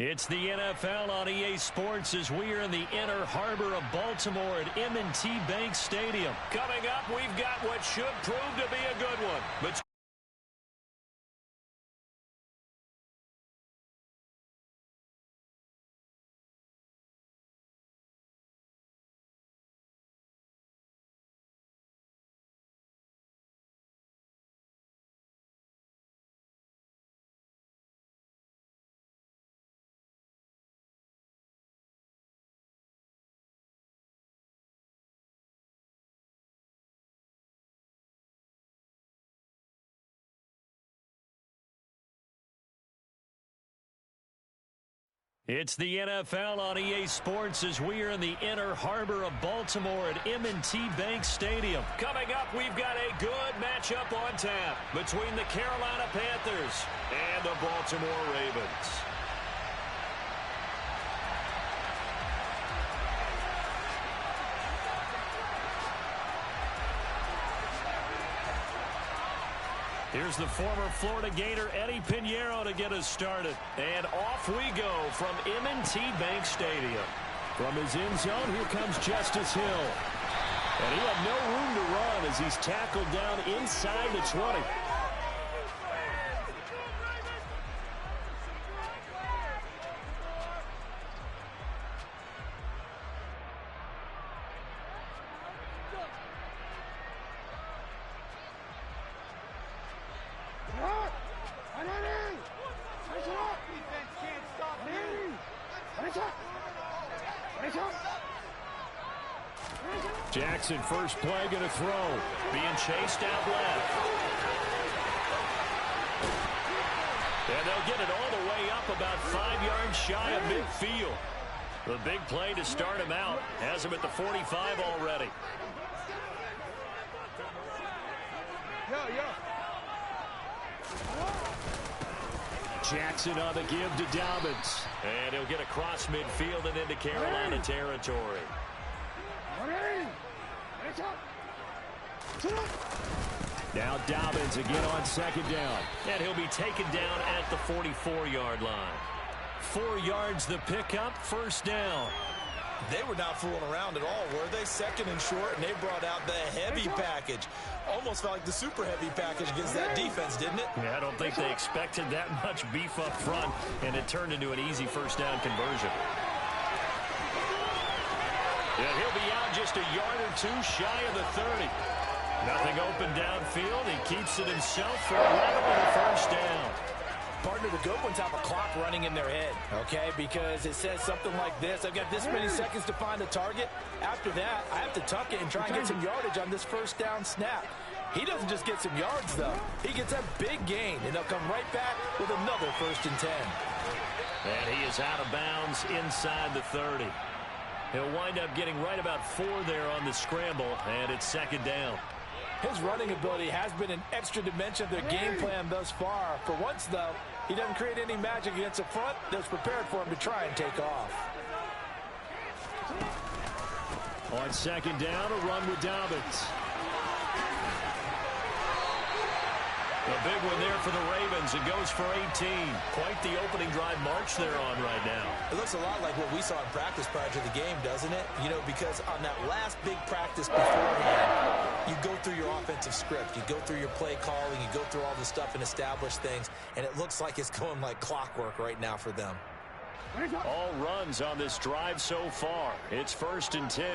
It's the NFL on EA Sports as we are in the inner harbor of Baltimore at M&T Bank Stadium. Coming up, we've got what should prove to be a good one. It's the NFL on EA Sports as we are in the inner harbor of Baltimore at M&T Bank Stadium. Coming up, we've got a good matchup on tap between the Carolina Panthers and the Baltimore Ravens. Here's the former Florida Gator Eddie Pinheiro to get us started. And off we go from M&T Bank Stadium. From his end zone, here comes Justice Hill. And he had no room to run as he's tackled down inside the 20. Jackson, first play, going to throw. Being chased out left. And they'll get it all the way up about 5 yards shy of midfield. The big play to start him out. Has him at the 45 already. Jackson on the give to Dobbins. And he'll get across midfield and into Carolina territory. Now Dobbins again on second down. And he'll be taken down at the 44-yard line. 4 yards the pickup, first down. They were not fooling around at all, were they? Second and short, and they brought out the heavy package. Almost felt like the super heavy package against that defense, didn't it? Yeah, I don't think they expected that much beef up front, and it turned into an easy first down conversion. And he'll be out just a yard or two shy of the 30. Nothing open downfield. He keeps it himself for 11 on the first down. Partner, the good ones have a clock running in their head, okay? Because it says something like this. I've got this many seconds to find a target. After that, I have to tuck it and try and get some yardage on this first down snap. He doesn't just get some yards, though. He gets a big gain, and they'll come right back with another 1st and 10. And he is out of bounds inside the 30. He'll wind up getting right about 4 there on the scramble, and it's second down. His running ability has been an extra dimension of their game plan thus far. For once, though, he doesn't create any magic against the front that's prepared for him to try and take off. On second down, a run with Dobbins. A big one there for the Ravens. It goes for 18. Quite the opening drive march they're on right now. It looks a lot like what we saw in practice prior to the game, doesn't it? You know, because on that last big practice beforehand, you go through your offensive script. You go through your play calling. You go through all the stuff and establish things. And it looks like it's going like clockwork right now for them. All runs on this drive so far. It's 1st and 10.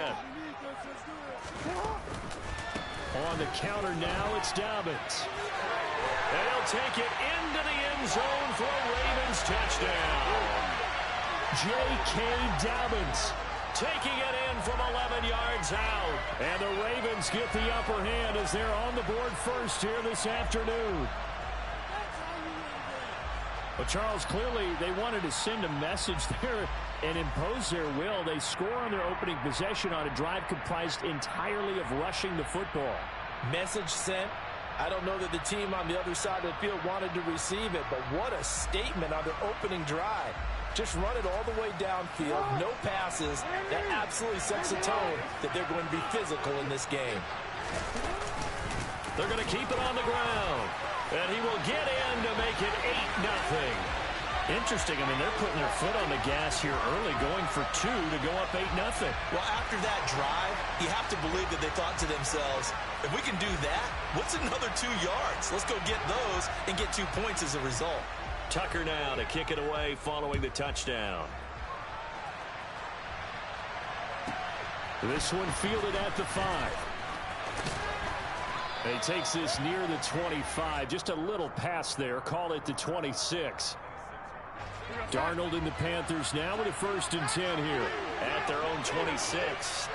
On the counter now, it's Dobbins. And he'll take it into the end zone for a Ravens touchdown. J.K. Dobbins taking it in from 11 yards out. And the Ravens get the upper hand as they're on the board first here this afternoon. Well, Charles, clearly they wanted to send a message there and impose their will. They score on their opening possession on a drive comprised entirely of rushing the football. Message sent. I don't know that the team on the other side of the field wanted to receive it, but what a statement on their opening drive. Just run it all the way downfield, no passes. That absolutely sets the tone that they're going to be physical in this game. They're going to keep it on the ground. And he will get in to make it 8-0. Interesting. I mean, they're putting their foot on the gas here early, going for 2 to go up 8-0. Well, after that drive, you have to believe that they thought to themselves, if we can do that, what's another 2 yards? Let's go get those and get 2 points as a result. Tucker now to kick it away following the touchdown. This one fielded at the 5. He takes this near the 25. Just a little pass there. Call it the 26. Darnold and the Panthers now with a 1st and 10 here. At their own 26.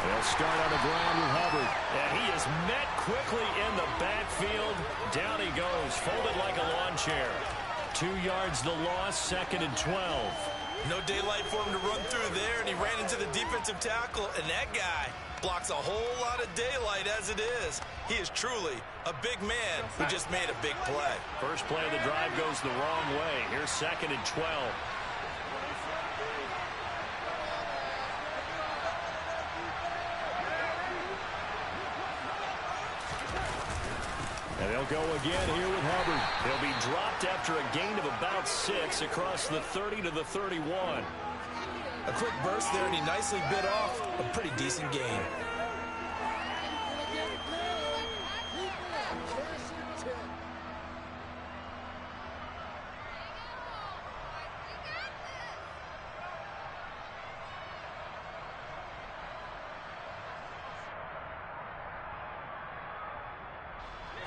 They'll start on the ground with Hubbard. And he is met quickly in the backfield. Down he goes, folded like a lawn chair. 2 yards the loss, 2nd and 12. No daylight for him to run through there, and he ran into the defensive tackle, and that guy blocks a whole lot of daylight as it is. He is truly a big man who just made a big play. First play of the drive goes the wrong way. Here's 2nd and 12. And they'll go again here with Hubbard. He'll be dropped after a gain of about 6 across the 30 to the 31. A quick burst there, and he nicely bit off a pretty decent gain.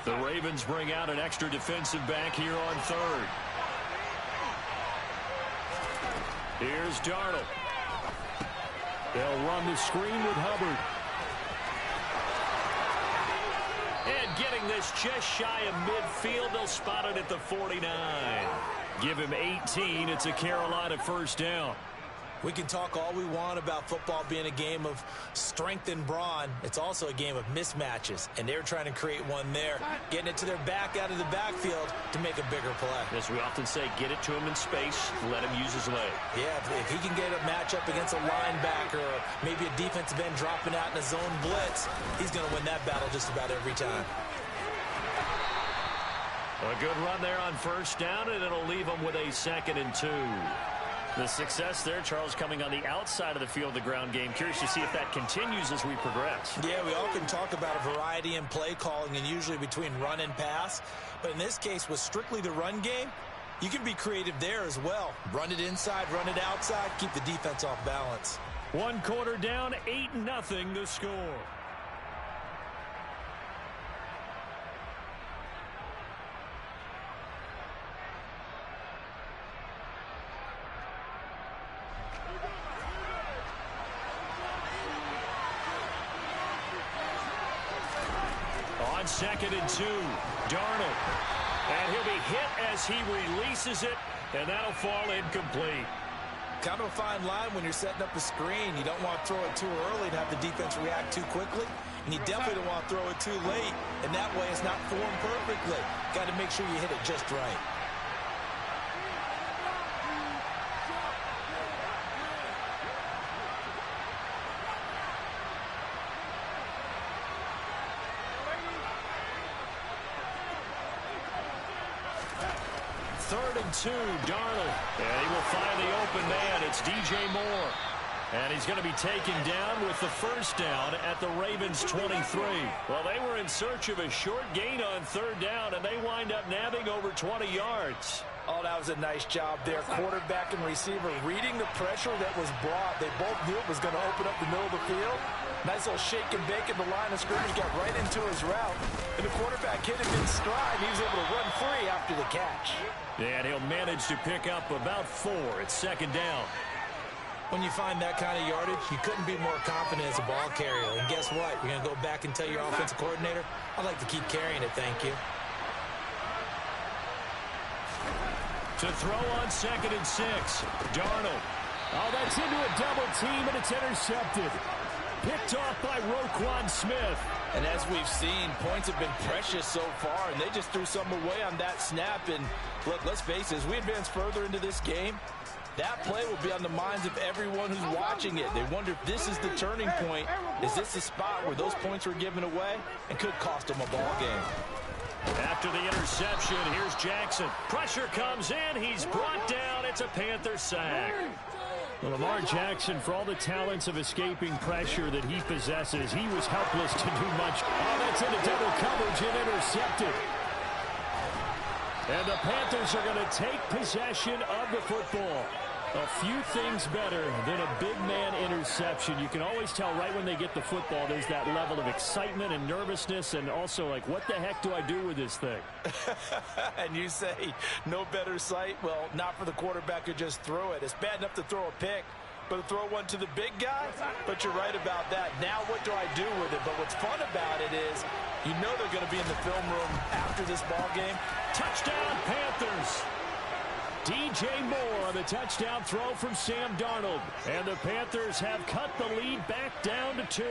The Ravens bring out an extra defensive back here on 3rd. Here's Darnold. They'll run the screen with Hubbard. And getting this just shy of midfield, they'll spot it at the 49. Give him 18. It's a Carolina 1st down. We can talk all we want about football being a game of strength and brawn. It's also a game of mismatches, and they're trying to create one there, getting it to their back out of the backfield to make a bigger play. As we often say, get it to him in space, let him use his leg. Yeah, if he can get a matchup against a linebacker or maybe a defensive end dropping out in a zone blitz, he's going to win that battle just about every time. A good run there on 1st down, and it'll leave him with a 2nd and 2. The success there, Charles, coming on the outside of the field, the ground game. Curious to see if that continues as we progress. Yeah, we often talk about a variety in play calling and usually between run and pass. But in this case, with strictly the run game, you can be creative there as well. Run it inside, run it outside, keep the defense off balance. 1 quarter down, 8-0 the score. On 2nd and 2, Darnold. And he'll be hit as he releases it, and that'll fall incomplete. Kind of a fine line when you're setting up a screen. You don't want to throw it too early and have the defense react too quickly. And you definitely don't want to throw it too late. And that way it's not formed perfectly. Got to make sure you hit it just right. Third and 2, Darnold. And he will find the open man. It's DJ Moore. And he's going to be taken down with the 1st down at the Ravens' 23. Well, they were in search of a short gain on 3rd down, and they wind up nabbing over 20 yards. Oh, that was a nice job there. Quarterback and receiver reading the pressure that was brought. They both knew it was going to open up the middle of the field. Nice little shake and bake in the line of scrimmage, got right into his route. And the quarterback hit him in stride. He was able to run free after the catch. And he'll manage to pick up about 4. It's 2nd down. When you find that kind of yardage, you couldn't be more confident as a ball carrier. And guess what? You're going to go back and tell your offensive coordinator, I'd like to keep carrying it, thank you. To throw on 2nd and 6, Darnold. Oh, that's into a double team, and it's intercepted. Picked off by Roquan Smith. And as we've seen, points have been precious so far, and they just threw some away on that snap. And look, let's face it, as we advance further into this game, That play will be on the minds of everyone who's watching it. They wonder if this is the turning point. Is this the spot where those points were given away and could cost them a ball game? After the interception, here's Jackson. Pressure comes in. He's brought down. It's a Panther sack. Well, Lamar Jackson, for all the talents of escaping pressure that he possesses, he was helpless to do much. Oh, that's into double coverage and intercepted. And the Panthers are going to take possession of the football. A few things better than a big man interception. You can always tell right when they get the football, there's that level of excitement and nervousness, and also like, what the heck do I do with this thing? And you say, no better sight? Well, not for the quarterback who just threw it. It's bad enough to throw a pick, but to throw one to the big guy? But you're right about that. Now what do I do with it? But what's fun about it is, you know they're going to be in the film room after this ball game. Touchdown, Panthers! DJ Moore on the touchdown throw from Sam Darnold. And the Panthers have cut the lead back down to 2.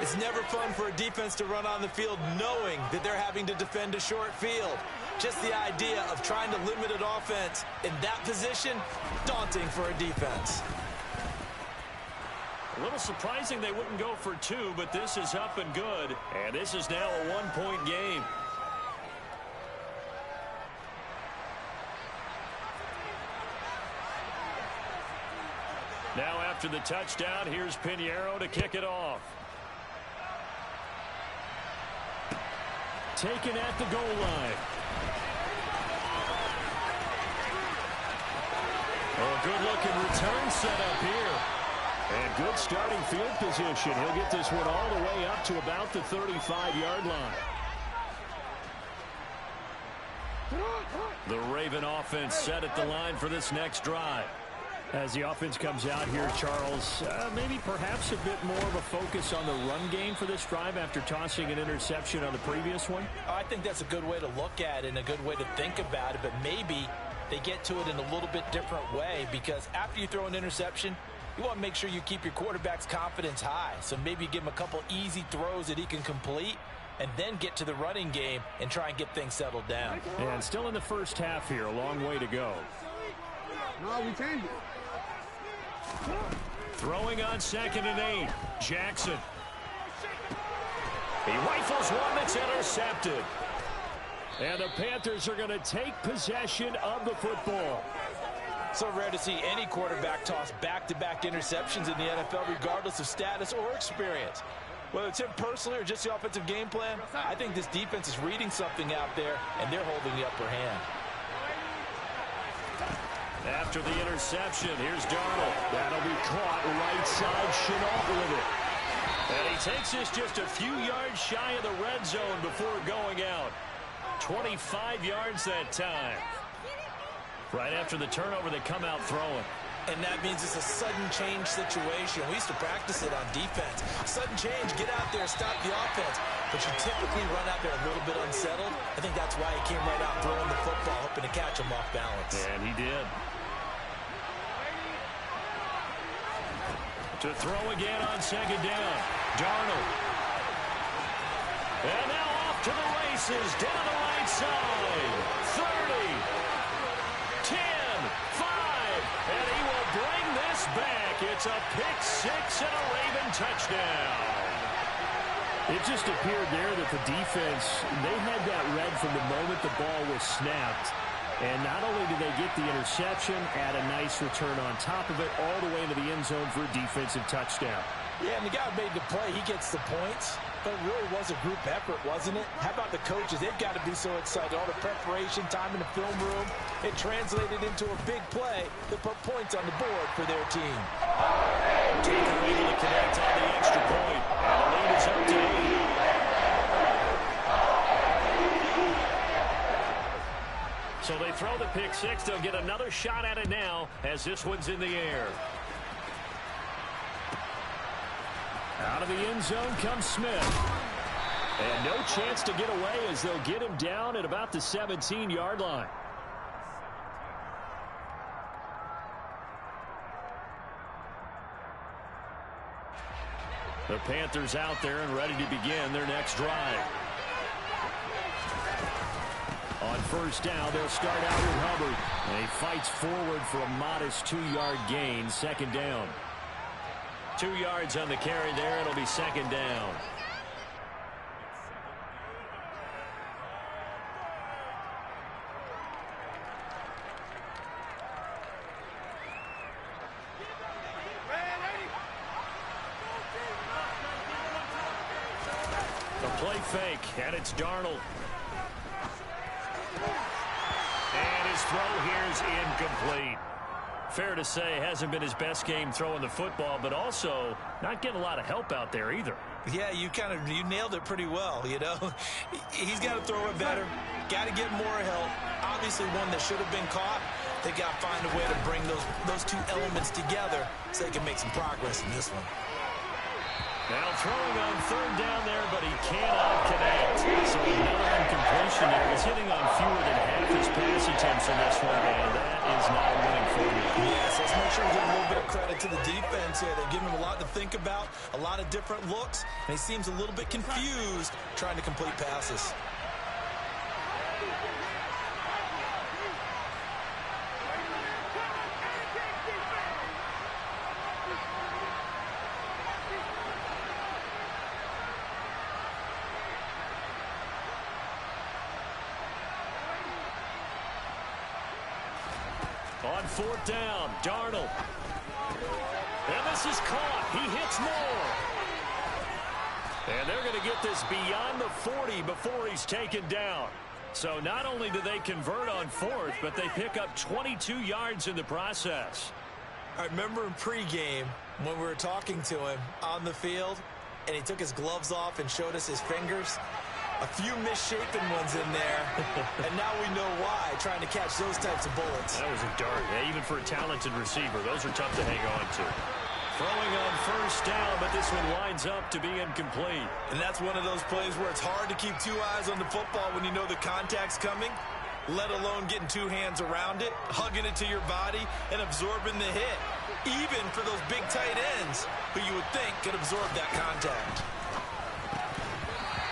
It's never fun for a defense to run on the field knowing that they're having to defend a short field. Just the idea of trying to limit an offense in that position, daunting for a defense. A little surprising they wouldn't go for 2, but this is up and good. And this is now a 1-point game. Now after the touchdown, here's Pinheiro to kick it off. Taken at the goal line. Oh, good-looking return set up here. And good starting field position. He'll get this one all the way up to about the 35-yard line. The Raven offense set at the line for this next drive. As the offense comes out here, Charles, maybe perhaps a bit more of a focus on the run game for this drive after tossing an interception on the previous one? I think that's a good way to look at it and a good way to think about it, but maybe they get to it in a little bit different way, because after you throw an interception, you want to make sure you keep your quarterback's confidence high. So maybe give him a couple easy throws that he can complete and then get to the running game and try and get things settled down. And still in the first half here, a long way to go. No, we changed it. Throwing on 2nd and 8. Jackson. He rifles one that's intercepted. And the Panthers are going to take possession of the football. So rare to see any quarterback toss back-to-back interceptions in the NFL, regardless of status or experience. Whether it's him personally or just the offensive game plan, I think this defense is reading something out there, and they're holding the upper hand. After the interception, here's Darnold. That'll be caught right side, Chenault with it. And he takes this just a few yards shy of the red zone before going out. 25 yards that time. Right after the turnover, they come out throwing. And that means it's a sudden change situation. We used to practice it on defense. Sudden change, get out there, stop the offense. But you typically run out there a little bit unsettled. I think that's why he came right out throwing the football, hoping to catch him off balance. And he did. To throw again on 2nd down. Darnold. And now off to the races, down the right side. 30, 10, 5, and he will bring this back. It's a pick-6 and a Raven touchdown. It just appeared there that the defense, they had that read from the moment the ball was snapped. And not only did they get the interception, add a nice return on top of it, all the way into the end zone for a defensive touchdown. Yeah, and the guy made the play. He gets the points. But it really was a group effort, wasn't it? How about the coaches? They've got to be so excited. All the preparation, time in the film room, it translated into a big play that put points on the board for their team. Taker able to connect on the extra point. And the lead is up to 8. So they throw the pick-6. They'll get another shot at it now as this one's in the air. Out of the end zone comes Smith. And no chance to get away as they'll get him down at about the 17-yard line. The Panthers out there and ready to begin their next drive. On first down. They'll start out with Hubbard. And he fights forward for a modest 2-yard gain, second down. 2 yards on the carry there. It'll be second down. The play fake, and it's Darnold. And his throw here is incomplete. Fair to say, hasn't been his best game throwing the football, but also not getting a lot of help out there either. Yeah, you nailed it pretty well, you know. He's got to throw it better, got to get more help. Obviously one that should have been caught. They got to find a way to bring those two elements together so they can make some progress in this one. Now throwing on third down there, but he cannot connect. So another incompletion there. He's hitting on fewer than half his pass attempts in this one, and that is not a winning formula. Yes, let's make sure we give a little bit of credit to the defense here. They've given him a lot to think about, a lot of different looks, and he seems a little bit confused trying to complete passes. On fourth down, Darnold. And this is caught. He hits Moore. And they're going to get this beyond the 40 before he's taken down. So not only do they convert on fourth, but they pick up 22 yards in the process. I remember in pregame when we were talking to him on the field, and he took his gloves off and showed us his fingers. A few misshapen ones in there, and now we know why, trying to catch those types of bullets. That was a dart. Yeah, even for a talented receiver, those are tough to hang on to. Throwing on first down, but this one winds up to be incomplete. And that's one of those plays where it's hard to keep two eyes on the football when you know the contact's coming, let alone getting two hands around it, hugging it to your body, and absorbing the hit. Even for those big tight ends, who you would think could absorb that contact.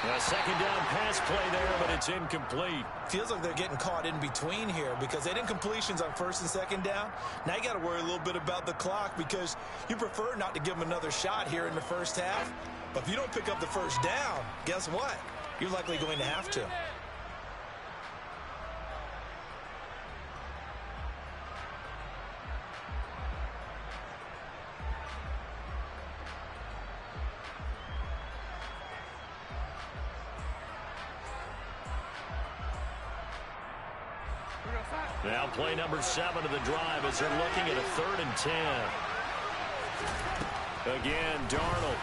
A second down pass play there, but it's incomplete. Feels like they're getting caught in between here because they did incompletions on first and second down. Now you got to worry a little bit about the clock because you prefer not to give them another shot here in the first half. But if you don't pick up the first down, guess what? You're likely going to have to. Now play number 7 of the drive as they're looking at a 3rd and 10. Again, Darnold.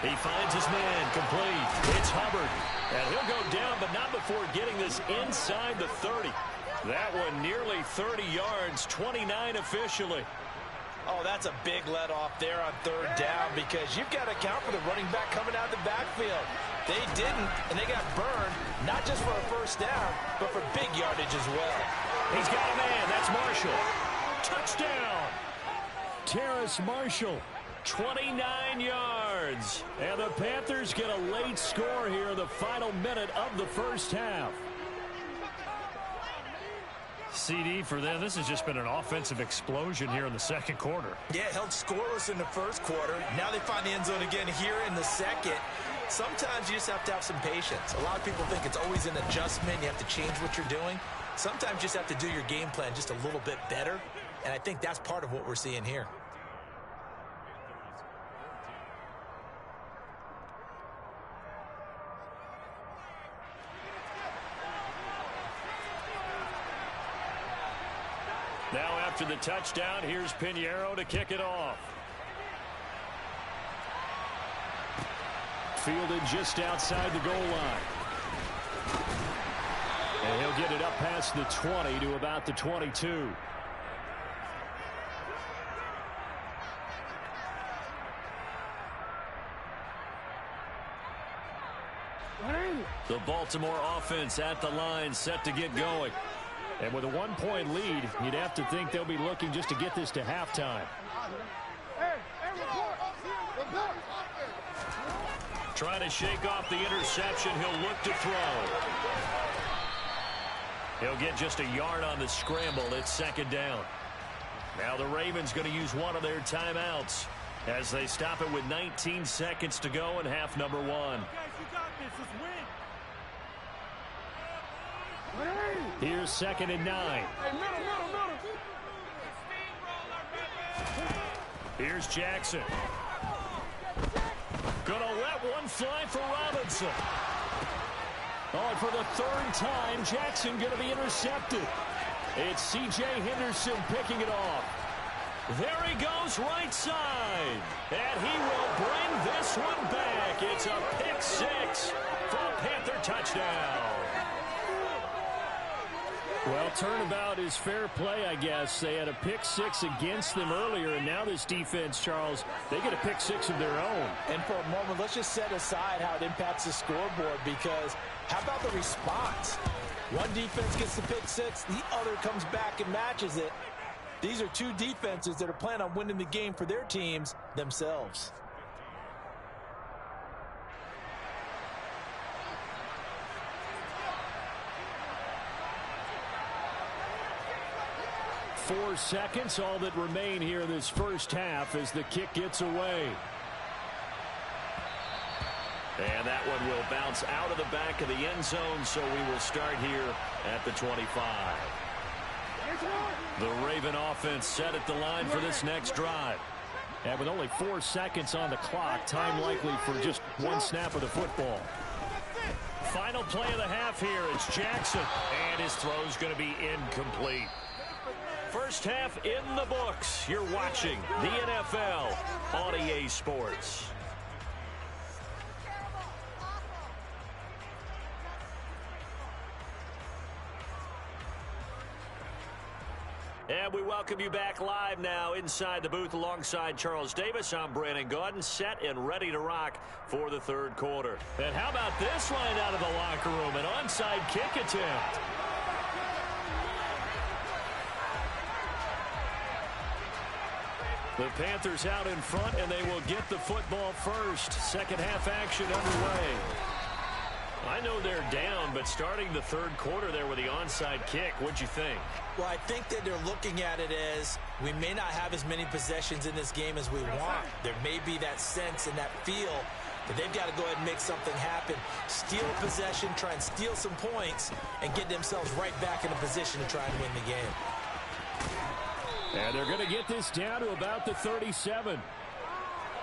He finds his man complete. It's Hubbard. And he'll go down, but not before getting this inside the 30. That one nearly 30 yards, 29 officially. Oh, that's a big let off there on 3rd down because you've got to account for the running back coming out of the backfield. They didn't, and they got burned, not just for a first down, but for big yardage as well. He's got a man. That's Marshall. Touchdown. Terrace Marshall, 29 yards. And the Panthers get a late score here in the final minute of the first half. CD for them, this has just been an offensive explosion here in the second quarter. Yeah, held scoreless in the first quarter. Now they find the end zone again here in the second. Sometimes you just have to have some patience. A lot of people think it's always an adjustment. You have to change what you're doing. Sometimes you just have to do your game plan just a little bit better. And I think that's part of what we're seeing here. Now after the touchdown, here's Pinheiro to kick it off. Fielded just outside the goal line. And he'll get it up past the 20 to about the 22. The Baltimore offense at the line, set to get going. And with a 1-point lead, you'd have to think they'll be looking just to get this to halftime. Trying to shake off the interception. He'll look to throw. He'll get just a yard on the scramble. It's second down. Now the Ravens going to use one of their timeouts as they stop it with 19 seconds to go in half number one. Here's second and 9. Here's Jackson. Gonna let one fly for Robinson. Oh, and for the third time, Jackson gonna be intercepted. It's C.J. Henderson picking it off. There he goes right side. And he will bring this one back. It's a pick six for a Panther touchdown. Well, turnabout is fair play, I guess. They had a pick six against them earlier, and now this defense, Charles, they get a pick six of their own. And for a moment, let's just set aside how it impacts the scoreboard, because how about the response? One defense gets the pick six, the other comes back and matches it. These are two defenses that are planning on winning the game for their teams themselves. Four seconds, all that remain here in this first half as the kick gets away. And that one will bounce out of the back of the end zone, so we will start here at the 25. The Raven offense set at the line for this next drive. And with only 4 seconds on the clock, time likely for just one snap of the football. Final play of the half here. It's Jackson, and his throw's going to be incomplete. First half in the books. You're watching the NFL on EA Sports. And we welcome you back live now inside the booth alongside Charles Davis. I'm Brandon Gaudin, set and ready to rock for the third quarter. And how about this line out of the locker room? An onside kick attempt. The Panthers out in front, and they will get the football first. Second half action underway. I know they're down, but starting the third quarter there with the onside kick, what'd you think? Well, I think that they're looking at it as we may not have as many possessions in this game as we want. There may be that sense and that feel that they've got to go ahead and make something happen. Steal a possession, try and steal some points, and get themselves right back in a position to try and win the game. And they're going to get this down to about the 37.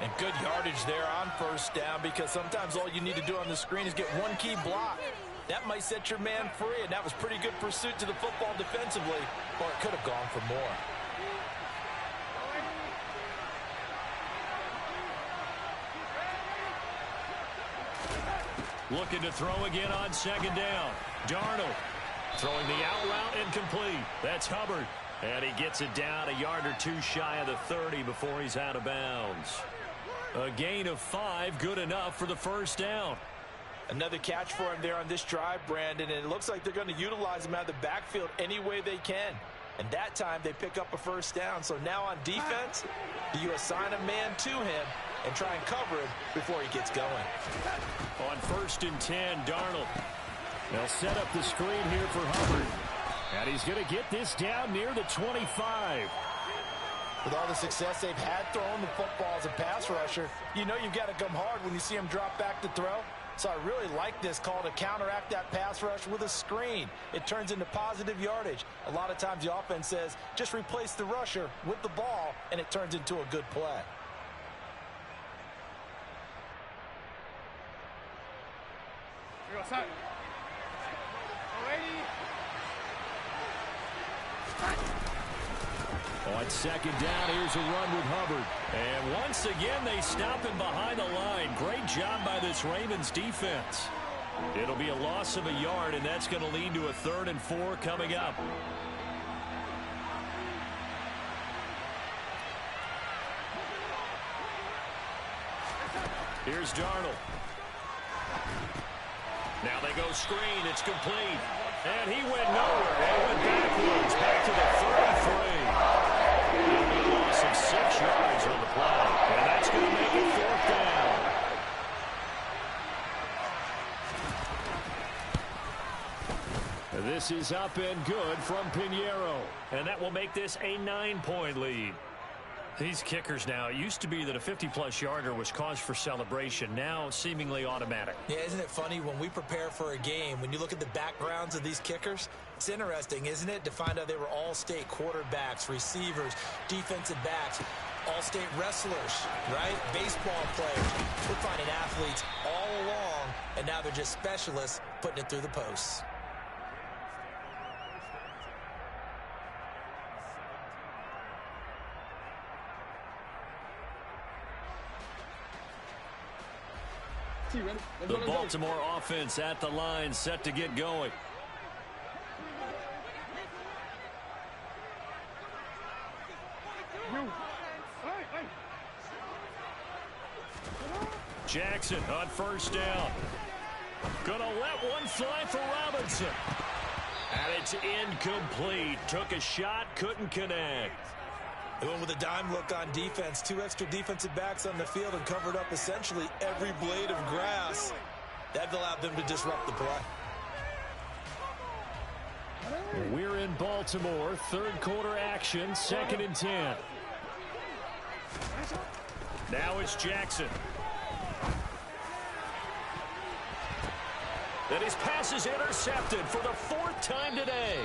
And good yardage there on first down, because sometimes all you need to do on the screen is get one key block. That might set your man free, and that was pretty good pursuit to the football defensively, or it could have gone for more. Looking to throw again on second down. Darnold throwing the out route incomplete. That's Hubbard. And he gets it down a yard or two shy of the 30 before he's out of bounds. A gain of 5, good enough for the first down. Another catch for him there on this drive, Brandon, and it looks like they're going to utilize him out of the backfield any way they can. And that time they pick up a first down. So now on defense, you assign a man to him and try and cover him before he gets going. On 1st and 10, Darnold. They'll set up the screen here for Hubbard. And he's going to get this down near the 25. With all the success they've had throwing the football as a pass rusher, you know you've got to come hard when you see him drop back to throw. So I really like this call to counteract that pass rush with a screen. It turns into positive yardage. A lot of times the offense says, just replace the rusher with the ball, and it turns into a good play. Here we go, set. Ready. On second down, here's a run with Hubbard. And once again, they stop him behind the line. Great job by this Ravens defense. It'll be a loss of a yard, and that's going to lead to a 3rd and 4 coming up. Here's Darnold. Now they go screen. It's complete. And he went nowhere. He went backwards, back to the 33. A loss of 6 yards on the play. And that's going to make it 4th down. This This is up and good from Pinheiro. And that will make this a 9-point lead. These kickers now, it used to be that a 50-plus yarder was cause for celebration. Now seemingly automatic. Yeah, isn't it funny when we prepare for a game, when you look at the backgrounds of these kickers, it's interesting, isn't it, to find out they were all-state quarterbacks, receivers, defensive backs, all-state wrestlers, right? Baseball players. We're finding athletes all along, and now they're just specialists putting it through the posts. The Baltimore offense at the line, set to get going. Jackson on first down. Gonna let one fly for Robinson. And it's incomplete. Took a shot, couldn't connect. They went with a dime look on defense. 2 extra defensive backs on the field and covered up essentially every blade of grass. That allowed them to disrupt the play. We're in Baltimore. Third quarter action. 2nd and 10. Now it's Jackson. And his pass is intercepted for the 4th time today.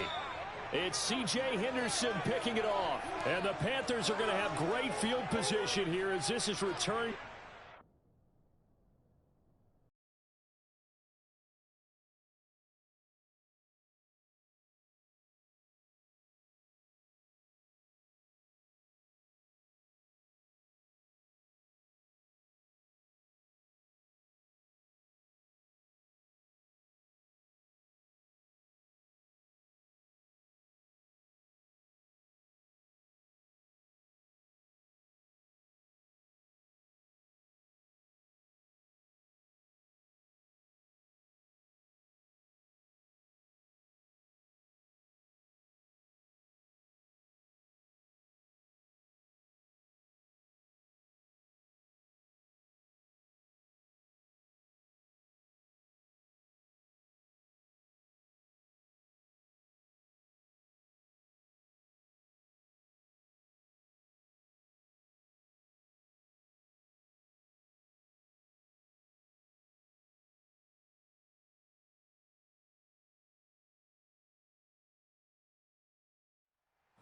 It's C.J. Henderson picking it off. And the Panthers are going to have great field position here as this is returned.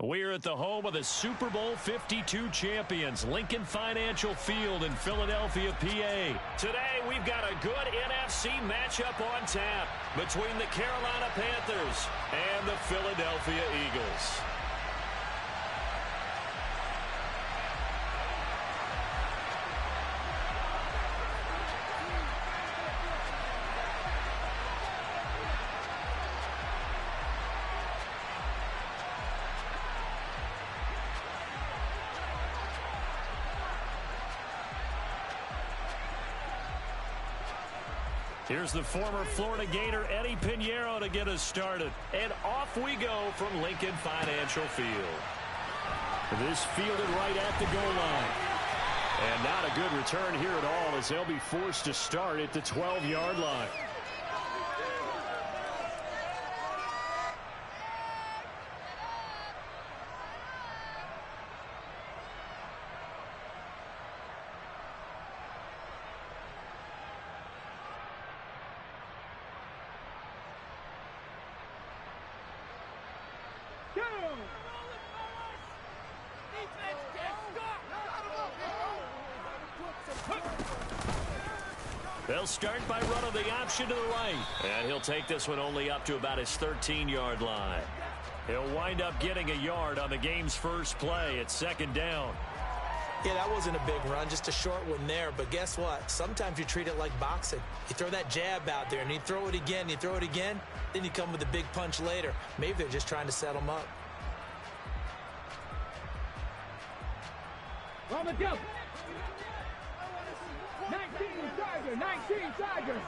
We're at the home of the Super Bowl 52 champions, Lincoln Financial Field in Philadelphia, PA. Today, we've got a good NFC matchup on tap between the Carolina Panthers and the Philadelphia Eagles. Here's the former Florida Gator Eddie Pinheiro to get us started. And off we go from Lincoln Financial Field. This fielded right at the goal line. And not a good return here at all as they'll be forced to start at the 12-yard line. They'll start by running the option to the right. And he'll take this one only up to about his 13-yard line. He'll wind up getting a yard on the game's first play at 2nd down. Yeah, that wasn't a big run, just a short one there. But guess what? Sometimes you treat it like boxing. You throw that jab out there, and you throw it again, you throw it again, then you come with a big punch later. Maybe they're just trying to set them up. On the jump. 19 Tiger.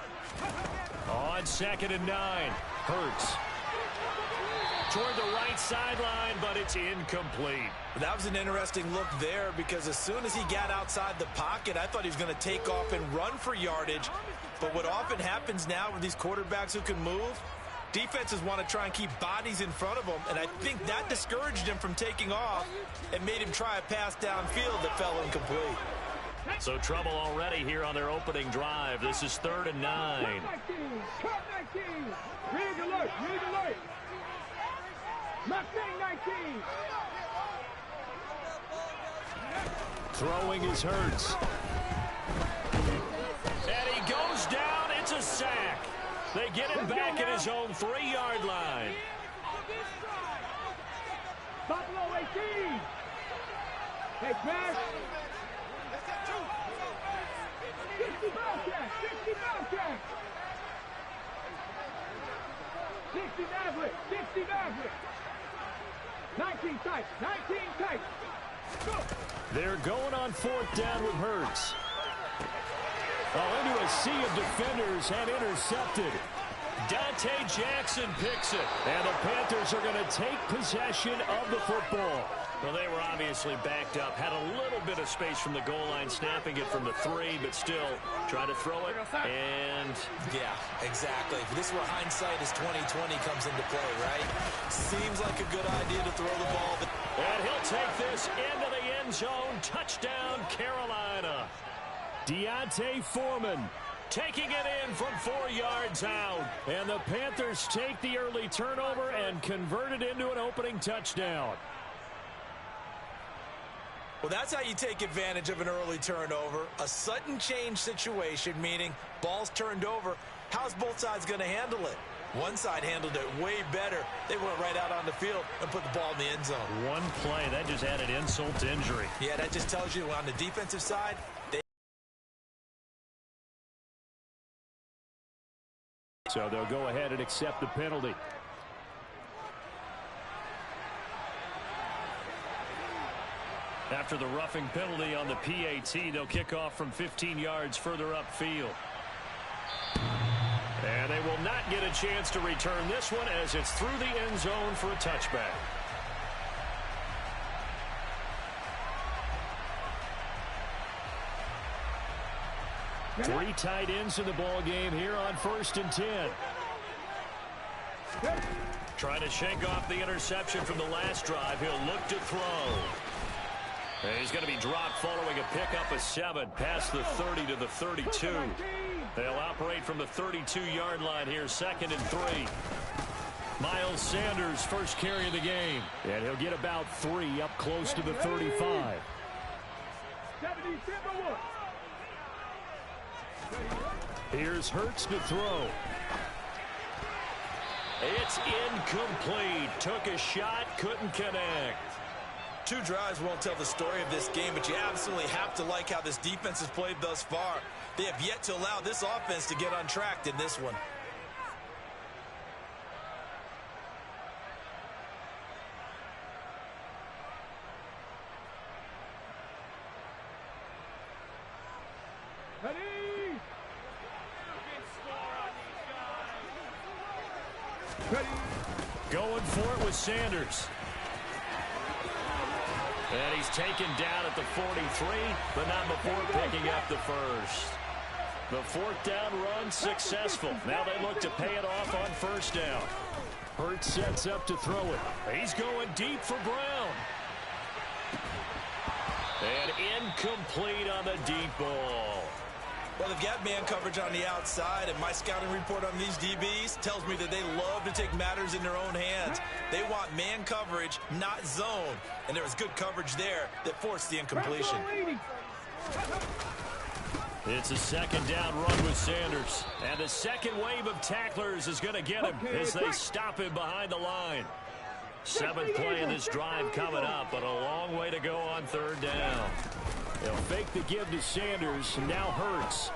On 2nd and 9. Hurts. Toward the right sideline, but it's incomplete. That was an interesting look there because as soon as he got outside the pocket, I thought he was going to take off and run for yardage. But what often happens now with these quarterbacks who can move, Defenses want to try and keep bodies in front of them, and I think that discouraged him from taking off and made him try a pass downfield that fell incomplete. So trouble already here on their opening drive. This is 3rd and 9. Cut 19. Read alert. Read alert. Mustang 19. Throwing is Hurts. And he goes down. It's a sack. They get him back at his own 3-yard line. Buffalo 18. Hey, pass. 60 Bobcat. 60 Bobcat. 60 Maverick. 60 Maverick. 19 tight. 19 tight. Go. They're going on 4th down with Hurts. Into a sea of defenders and intercepted. Dante Jackson picks it. And the Panthers are going to take possession of the football. Well, they were obviously backed up. Had a little bit of space from the goal line, snapping it from the 3, but still trying to throw it. And yeah, exactly. If this were hindsight as 2020 comes into play, right? Seems like a good idea to throw the ball. And he'll take this into the end zone. Touchdown, Carolina. Deontay Foreman taking it in from 4 yards out. And the Panthers take the early turnover and convert it into an opening touchdown. Well, that's how you take advantage of an early turnover. A sudden change situation, meaning ball's turned over. How's both sides going to handle it? One side handled it way better. They went right out on the field and put the ball in the end zone. One play, that just added insult to injury. Yeah, that just tells you on the defensive side, so they'll go ahead and accept the penalty. After the roughing penalty on the PAT, they'll kick off from 15 yards further upfield. And they will not get a chance to return this one as it's through the end zone for a touchback. Three tight ends in the ball game here on 1st and 10. Trying to shake off the interception from the last drive. He'll look to throw. And he's going to be dropped following a pickup of 7 past the 30 to the 32. They'll operate from the 32-yard line here, 2nd and 3. Miles Sanders first carry of the game. And he'll get about 3 up close to the 35. Here's Hurts to throw. It's incomplete. Took a shot, couldn't connect. 2 drives won't tell the story of this game, but you absolutely have to like how this defense has played thus far. They have yet to allow this offense to get untracked in this one. Going for it with Sanders. And he's taken down at the 43, but not before picking up the first. The 4th down run successful. Now they look to pay it off on 1st down. Hurts sets up to throw it. He's going deep for Brown. And incomplete on the deep ball. Well, they've got man coverage on the outside, and my scouting report on these DBs tells me that they love to take matters in their own hands. They want man coverage, not zone. And there was good coverage there that forced the incompletion. It's a 2nd down run with Sanders. And the second wave of tacklers is going to get him as they stop him behind the line. 7th play of this drive coming up, but a long way to go on 3rd down. They'll fake the give to Sanders. Now Hurts.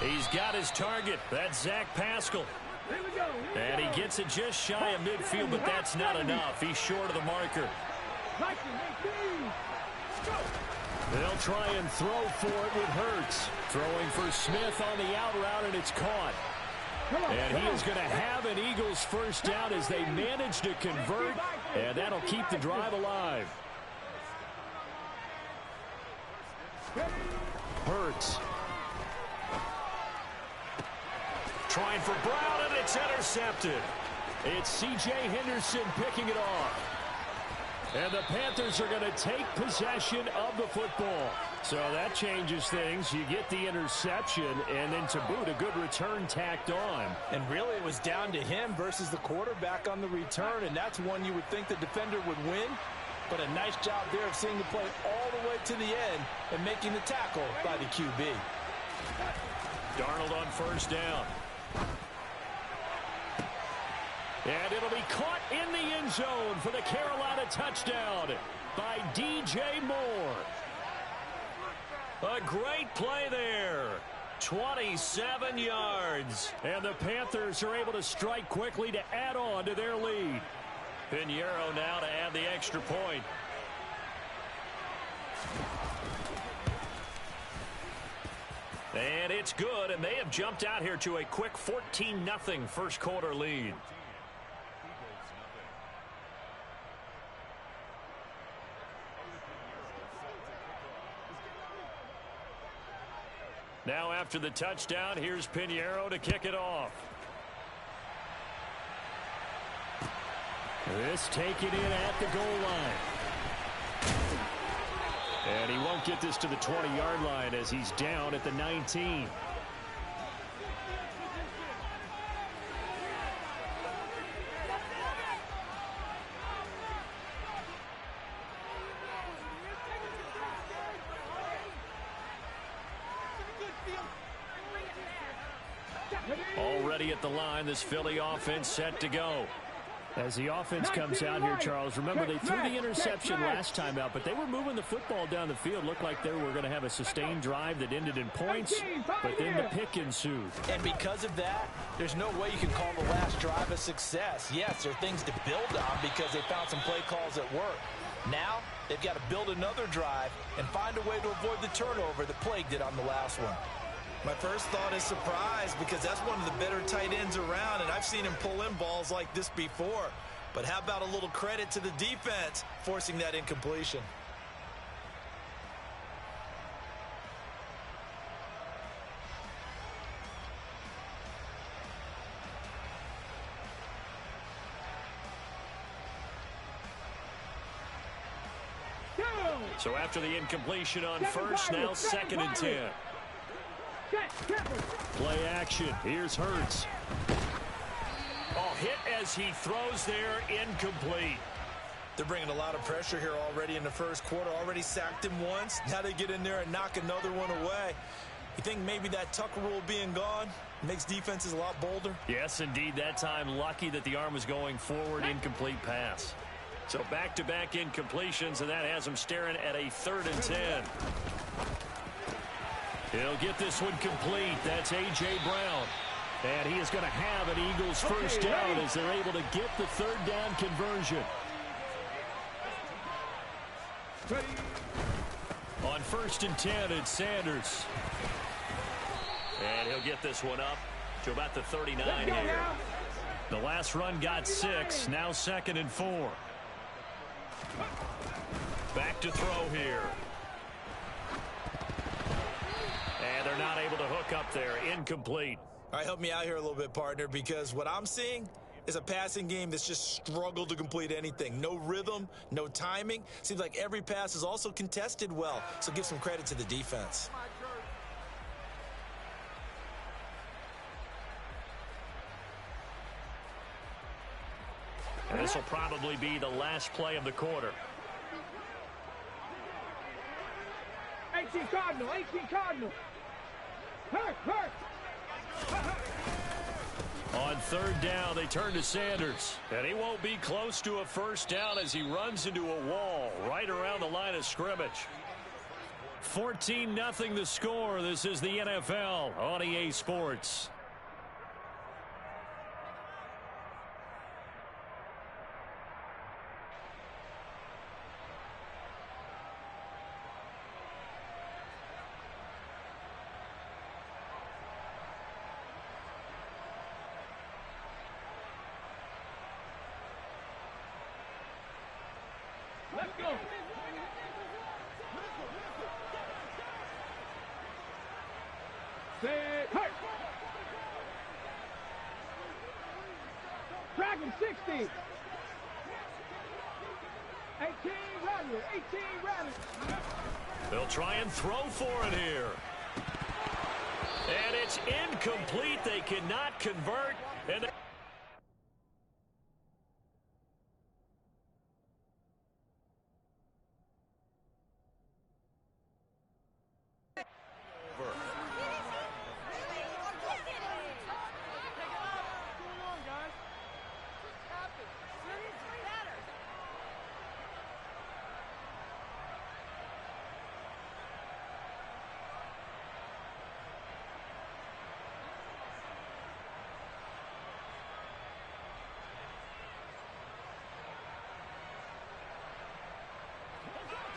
He's got his target. That's Zach Pascal. And he gets it just shy of midfield, but that's not enough. He's short of the marker. They'll try and throw for it with Hurts. Throwing for Smith on the out route, and it's caught. And he is going to have an Eagles 1st down as they manage to convert, and that'll keep the drive alive. trying for Brown, and it's intercepted. It's C.J. Henderson picking it off. And the Panthers are going to take possession of the football. So that changes things. You get the interception, and then to boot, a good return tacked on. And really, it was down to him versus the quarterback on the return, and that's one you would think the defender would win. But a nice job there of seeing the play all the way to the end and making the tackle by the QB. Darnold on first down. And it'll be caught in the end zone for the Carolina touchdown by DJ Moore. A great play there. 27 yards. And the Panthers are able to strike quickly to add on to their lead. Pinheiro now to add the extra point. And it's good, and they have jumped out here to a quick 14-0 first quarter lead. Now after the touchdown, here's Pinheiro to kick it off. This taken in at the goal line. And he won't get this to the 20-yard line as he's down at the 19. Already at the line, this Philly offense set to go. As the offense comes out here, Charles, remember they threw the interception last time out, but they were moving the football down the field. Looked like they were going to have a sustained drive that ended in points, but then the pick ensued. And because of that, there's no way you can call the last drive a success. Yes, there are things to build on because they found some play calls that work. Now, they've got to build another drive and find a way to avoid the turnover that plagued it on the last one. My first thought is surprise because that's one of the better tight ends around, and I've seen him pull in balls like this before. But how about a little credit to the defense forcing that incompletion? So after the incompletion on first, now 2nd and 10. Play action. Here's Hurts. Oh, hit as he throws there, incomplete. They're bringing a lot of pressure here already in the first quarter. Already sacked him once. Now they get in there and knock another one away. You think maybe that Tucker rule being gone makes defenses a lot bolder? Yes, indeed. That time lucky that the arm was going forward. Incomplete pass. So back-to-back incompletions, and that has him staring at a 3rd and 10. He'll get this one complete. That's A.J. Brown. And he is going to have an Eagles first down as they're able to get the 3rd down conversion. On 1st and 10, it's Sanders. And he'll get this one up to about the 39 here. The last run got 6. Now 2nd and 4. Back to throw here. And they're not able to hook up there. Incomplete. All right, help me out here a little bit, partner, because what I'm seeing is a passing game that's just struggled to complete anything. No rhythm, no timing. Seems like every pass is also contested well, so give some credit to the defense. And this will probably be the last play of the quarter. 18 Cardinal, 18 Cardinal. Hurt. On 3rd down, they turn to Sanders. And he won't be close to a first down as he runs into a wall right around the line of scrimmage. 14-0 the score. This is the NFL on EA Sports. Let's go. Set. Hurt. seconds, 60. 18 rattle, 18 rattle. They'll try and throw for it here. And it's incomplete. They cannot convert. And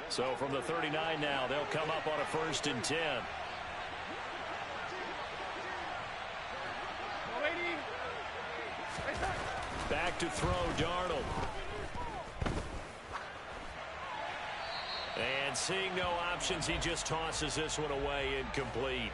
so from the 39 now, they'll come up on a 1st and 10. Back to throw, Darnold. And seeing no options, he just tosses this one away, incomplete.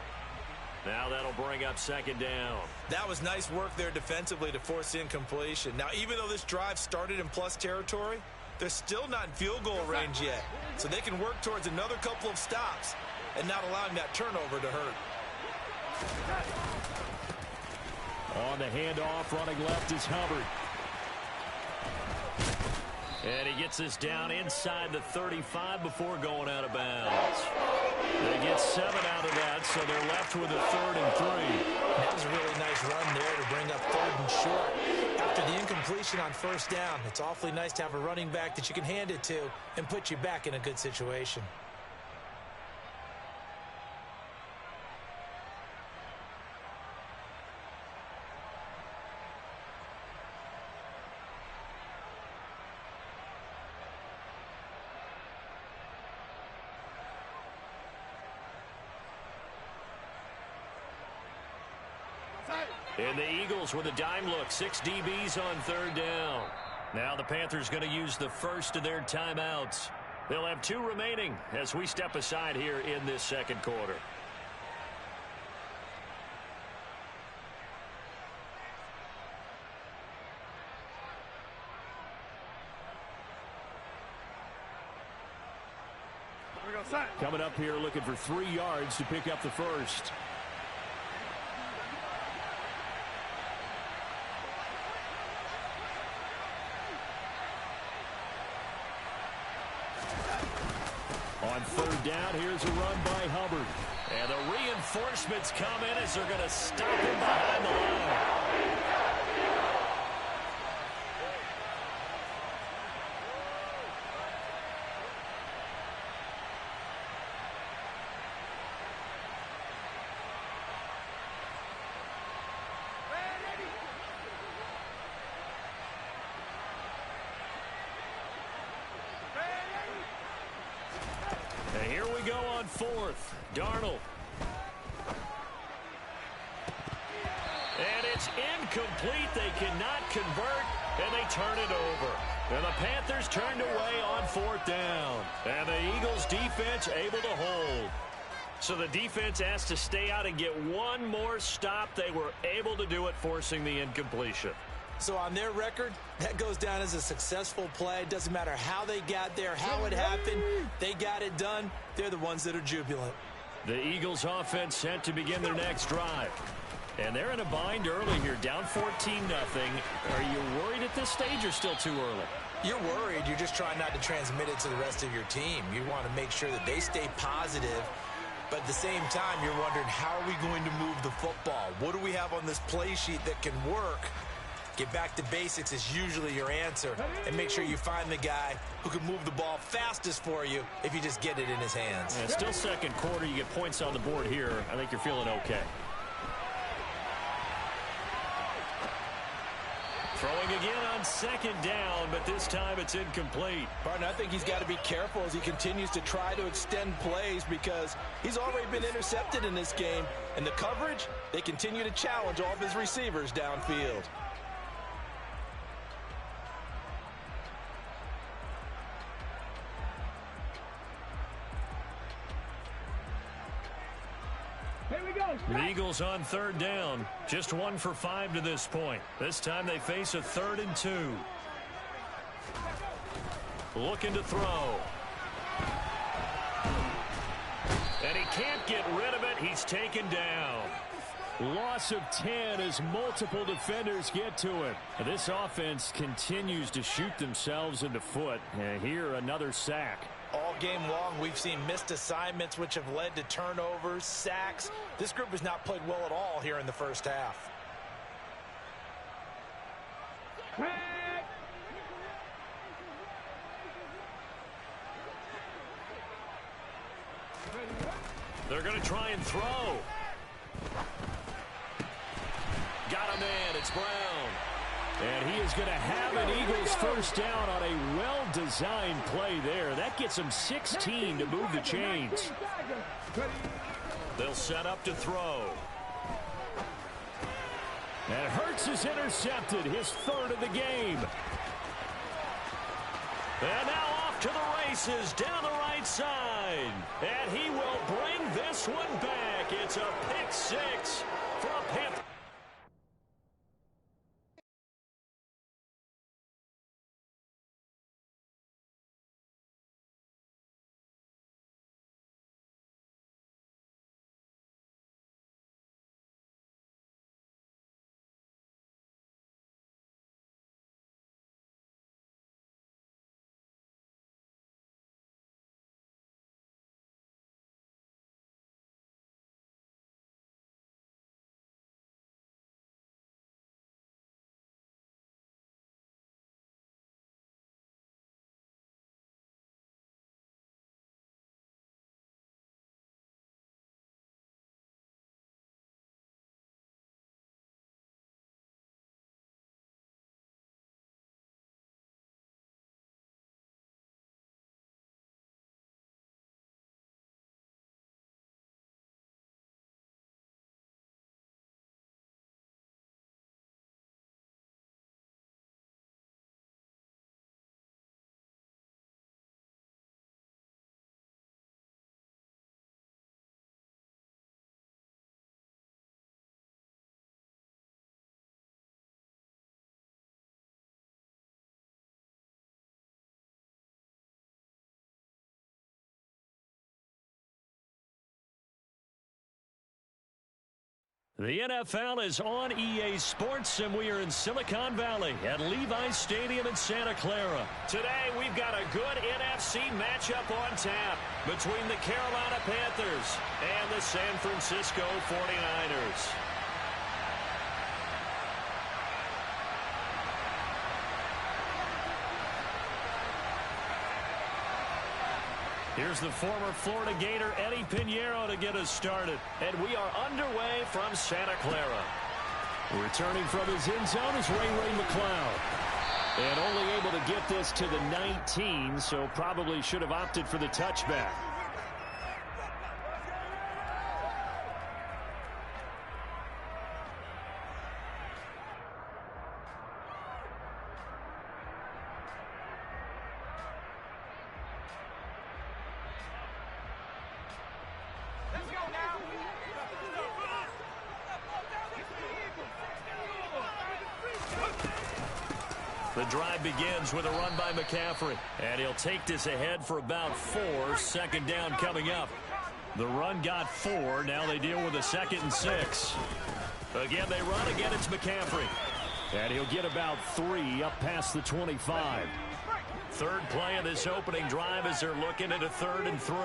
Now that'll bring up 2nd down. That was nice work there defensively to force incompletion. Now, even though this drive started in plus territory, they're still not in field goal range yet. So they can work towards another couple of stops and not allowing that turnover to hurt. On the handoff, running left is Hubbard. And he gets this down inside the 35 before going out of bounds. They get 7 out of that, so they're left with a 3rd and 3. That was a really nice run there to bring up 3rd and short. After the incompletion on 1st down, it's awfully nice to have a running back that you can hand it to and put you back in a good situation. And the Eagles with a dime look. 6 DBs on 3rd down. Now the Panthers going to use the first of their timeouts. They'll have 2 remaining as we step aside here in this 2nd quarter. Coming up here looking for 3 yards to pick up the first. On 3rd down, here's a run by Hubbard. And the reinforcements come in as they're going to stop him behind the line. And here we go on 4th. Darnold. And it's incomplete. They cannot convert, and they turn it over. And the Panthers turned away on 4th down. And the Eagles defense able to hold. So the defense asked to stay out and get one more stop. They were able to do it, forcing the incompletion. So on their record, that goes down as a successful play. It doesn't matter how they got there, how it happened. They got it done. They're the ones that are jubilant. The Eagles offense set to begin their next drive. And they're in a bind early here, down 14-0. Are you worried at this stage or still too early? You're worried. You're just trying not to transmit it to the rest of your team. You want to make sure that they stay positive. But at the same time, you're wondering, how are we going to move the football? What do we have on this play sheet that can work? Get back to basics is usually your answer. And make sure you find the guy who can move the ball fastest for you if you just get it in his hands. And still 2nd quarter. You get points on the board here. I think you're feeling okay. Throwing again on 2nd down, but this time it's incomplete. Barton, I think he's got to be careful as he continues to try to extend plays because he's already been intercepted in this game. And the coverage, they continue to challenge all of his receivers downfield. Here we go. The Eagles on third down. Just 1 for 5 to this point. This time they face a 3rd and 2. Looking to throw. And he can't get rid of it. He's taken down. Loss of 10 as multiple defenders get to him. This offense continues to shoot themselves in the foot. And here, another sack. All game long, we've seen missed assignments, which have led to turnovers, sacks. This group has not played well at all here in the first half. They're going to try and throw. Got a man. It's Brown. And he is going to have an Eagles first down on a well-designed play there. That gets him 16 to move the chains. They'll set up to throw. And Hurts is intercepted, his 3rd of the game. And now off to the races down the right side. And he will bring this one back. It's a pick 6 for a Panther. The NFL is on EA Sports, and we are in Silicon Valley at Levi's Stadium in Santa Clara. Today, we've got a good NFC matchup on tap between the Carolina Panthers and the San Francisco 49ers. Here's the former Florida Gator Eddie Pinheiro to get us started. And we are underway from Santa Clara. Returning from his end zone is Ray McCloud. And only able to get this to the 19, so probably should have opted for the touchback. The drive begins with a run by McCaffrey. And he'll take this ahead for about 4. 2nd down coming up. The run got 4. Now they deal with a 2nd and 6. Again, they run. Again, it's McCaffrey. And he'll get about 3 up past the 25. 3rd play of this opening drive as they're looking at a 3rd and 3.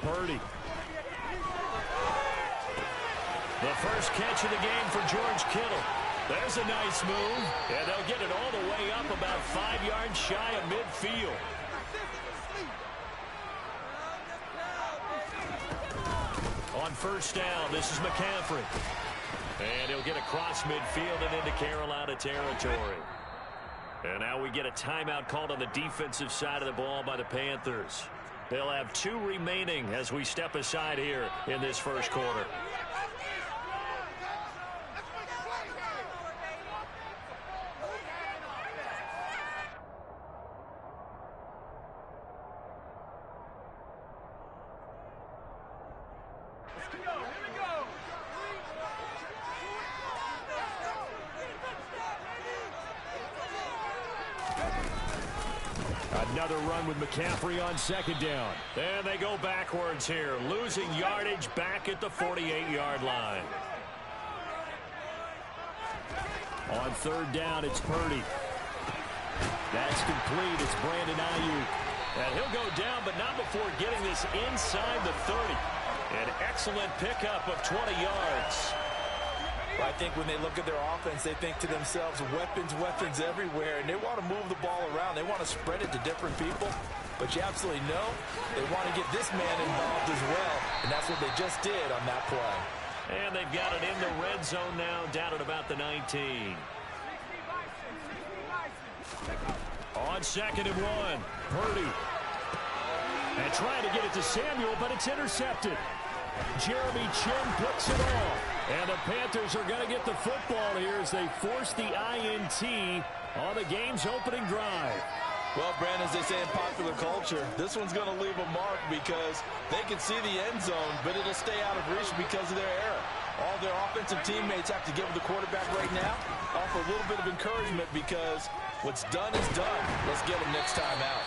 Purdy. The first catch of the game for George Kittle. There's a nice move. And they'll get it all the way up about 5 yards shy of midfield. On 1st down, this is McCaffrey. And he'll get across midfield and into Carolina territory. And now we get a timeout called on the defensive side of the ball by the Panthers. They'll have 2 remaining as we step aside here in this first quarter. Another run with McCaffrey on second down. And they go backwards here, losing yardage back at the 48-yard line. On third down, it's Purdy. That's complete. It's Brandon Ayuk. And he'll go down, but not before getting this inside the 30. An excellent pickup of 20 yards. I think when they look at their offense, they think to themselves, weapons, weapons everywhere, and they want to move the ball around. They want to spread it to different people, but you absolutely know they want to get this man involved as well, and that's what they just did on that play. And they've got it in the red zone now, down at about the 19. On second and 1, Purdy. And trying to get it to Samuel, but it's intercepted. Jeremy Chin puts it off. And the Panthers are going to get the football here as they force the INT on the game's opening drive. Well, Brandon, as they say in popular culture, this one's going to leave a mark because they can see the end zone, but it'll stay out of reach because of their error. All their offensive teammates have to give the quarterback right now, offer a little bit of encouragement because what's done is done. Let's get them next time out.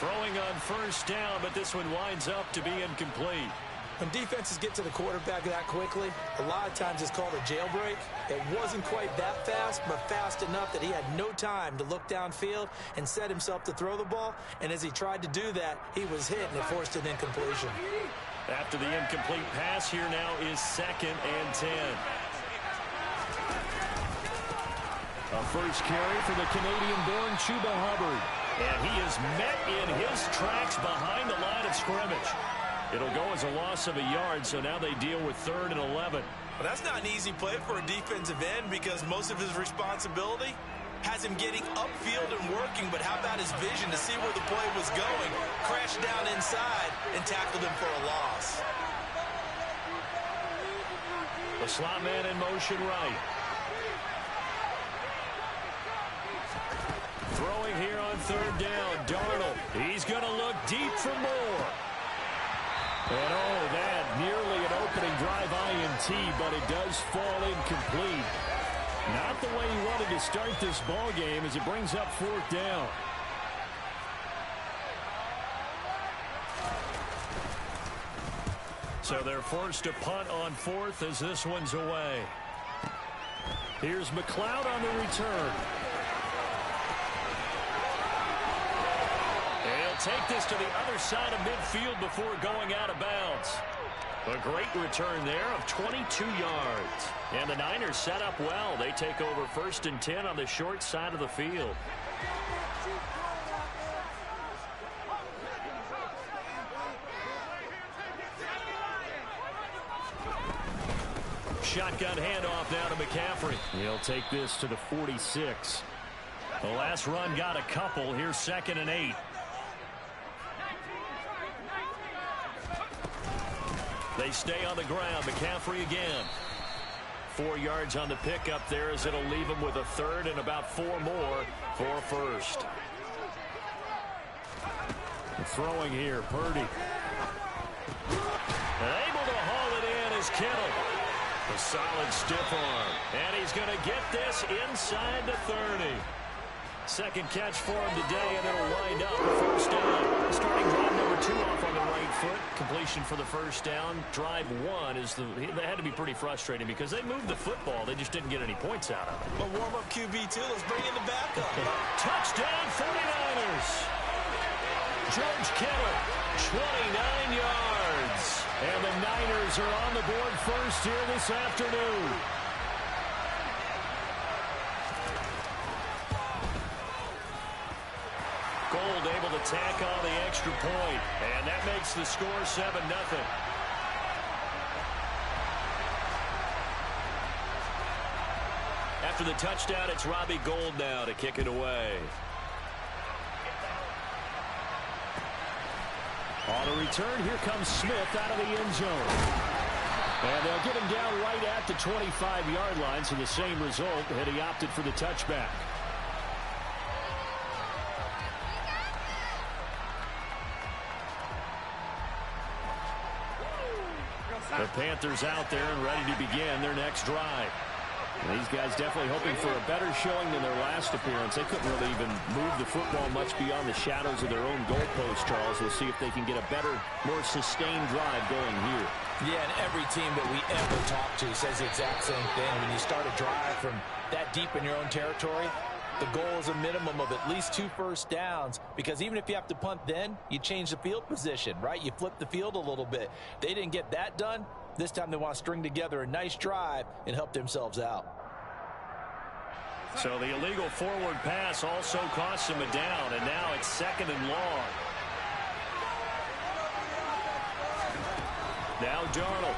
Throwing on first down, but this one winds up to be incomplete. When defenses get to the quarterback that quickly, a lot of times it's called a jailbreak. It wasn't quite that fast, but fast enough that he had no time to look downfield and set himself to throw the ball. And as he tried to do that, he was hit and it forced an incompletion. After the incomplete pass, here now is 2nd and 10. A first carry for the Canadian-born Chuba Hubbard. And he is met in his tracks behind the line of scrimmage. It'll go as a loss of a yard, so now they deal with 3rd and 11. Well, that's not an easy play for a defensive end because most of his responsibility has him getting upfield and working, but how about his vision to see where the play was going, crashed down inside, and tackled him for a loss. The slot man in motion right. Throwing here on 3rd down, Darnold. He's going to look deep for more. And oh, that nearly an opening drive INT, but it does fall incomplete. Not the way he wanted to start this ball game as it brings up 4th down. So they're forced to punt on 4th as this one's away. Here's McLeod on the return. Take this to the other side of midfield before going out of bounds. A great return there of 22 yards. And the Niners set up well. They take over 1st and 10 on the short side of the field. Shotgun handoff now to McCaffrey. He'll take this to the 46. The last run got a couple. Here's 2nd and 8. They stay on the ground. McCaffrey again. 4 yards on the pickup there as it'll leave him with a 3rd and about 4 more for 1st. Throwing here, Purdy. Able to haul it in is Kittle. A solid stiff arm. And he's going to get this inside the 30. Second catch for him today, and it'll wind up 1st down. Starting drive number 2 off on the right foot. Completion for the 1st down. Drive 1 is they had to be pretty frustrating because they moved the football. They just didn't get any points out of it. But warm-up QB2, let's bring in the backup. Touchdown 49ers. George Kittle, 29 yards. And the Niners are on the board first here this afternoon. Gold able to tack on the extra point, and that makes the score 7-0. After the touchdown, it's Robbie Gould now to kick it away. On a return, here comes Smith out of the end zone. And they'll get him down right at the 25-yard line, so the same result had he opted for the touchback. The Panthers out there and ready to begin their next drive. These guys definitely hoping for a better showing than their last appearance. They couldn't really even move the football much beyond the shadows of their own goalpost, Charles. We'll see if they can get a better, more sustained drive going here. Yeah, and every team that we ever talk to says the exact same thing. When you start a drive from that deep in your own territory, the goal is a minimum of at least 2 first downs, because even if you have to punt then, you change the field position, right? You flip the field a little bit. They didn't get that done. This time they want to string together a nice drive and help themselves out. So the illegal forward pass also costs him a down, and now it's 2nd and long. Now Darnold.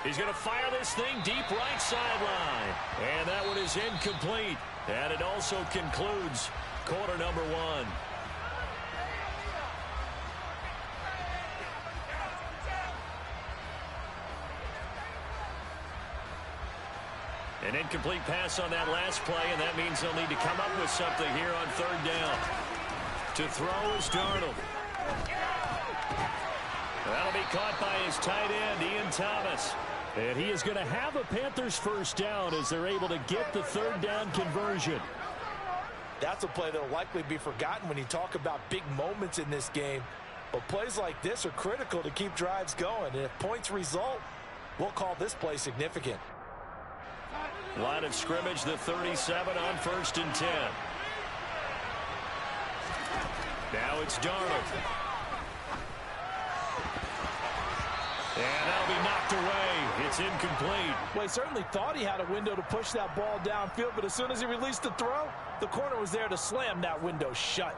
He's going to fire this thing deep right sideline. And that one is incomplete. And it also concludes quarter number 1. An incomplete pass on that last play, and that means they'll need to come up with something here on 3rd down. To throw is Darnold. That'll be caught by his tight end, Ian Thomas. And he is going to have a Panthers first down as they're able to get the 3rd down conversion. That's a play that will likely be forgotten when you talk about big moments in this game. But plays like this are critical to keep drives going. And if points result, we'll call this play significant. Line of scrimmage, the 37 on 1st and 10. Now it's Darnold. And that'll be knocked away. It's incomplete. Well, he certainly thought he had a window to push that ball downfield, but as soon as he released the throw, the corner was there to slam that window shut.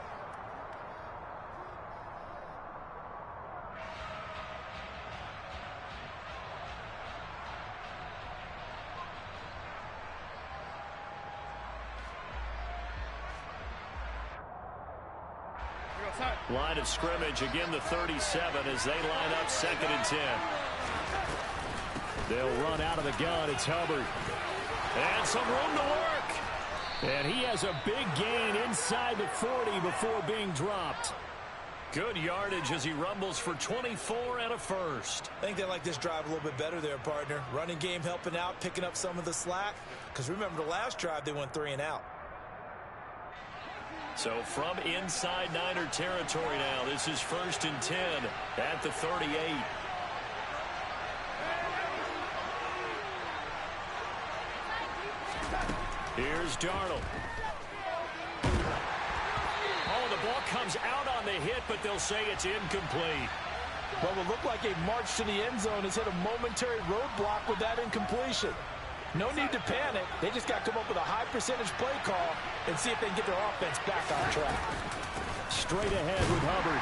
Line of scrimmage, again the 37 as they line up 2nd and 10. They'll run out of the gun. It's Hubbard. And some room to work. And he has a big gain inside the 40 before being dropped. Good yardage as he rumbles for 24 and a first. I think they like this drive a little bit better there, partner. Running game helping out, picking up some of the slack. Because remember the last drive, they went 3 and out. So from inside Niner territory now, this is 1st and 10 at the 38. Here's Darnold. Oh, the ball comes out on the hit, but they'll say it's incomplete. What will look like a march to the end zone has hit a momentary roadblock with that incompletion. No need to panic. They just got to come up with a high percentage play call and see if they can get their offense back on track. Straight ahead with Hubbard.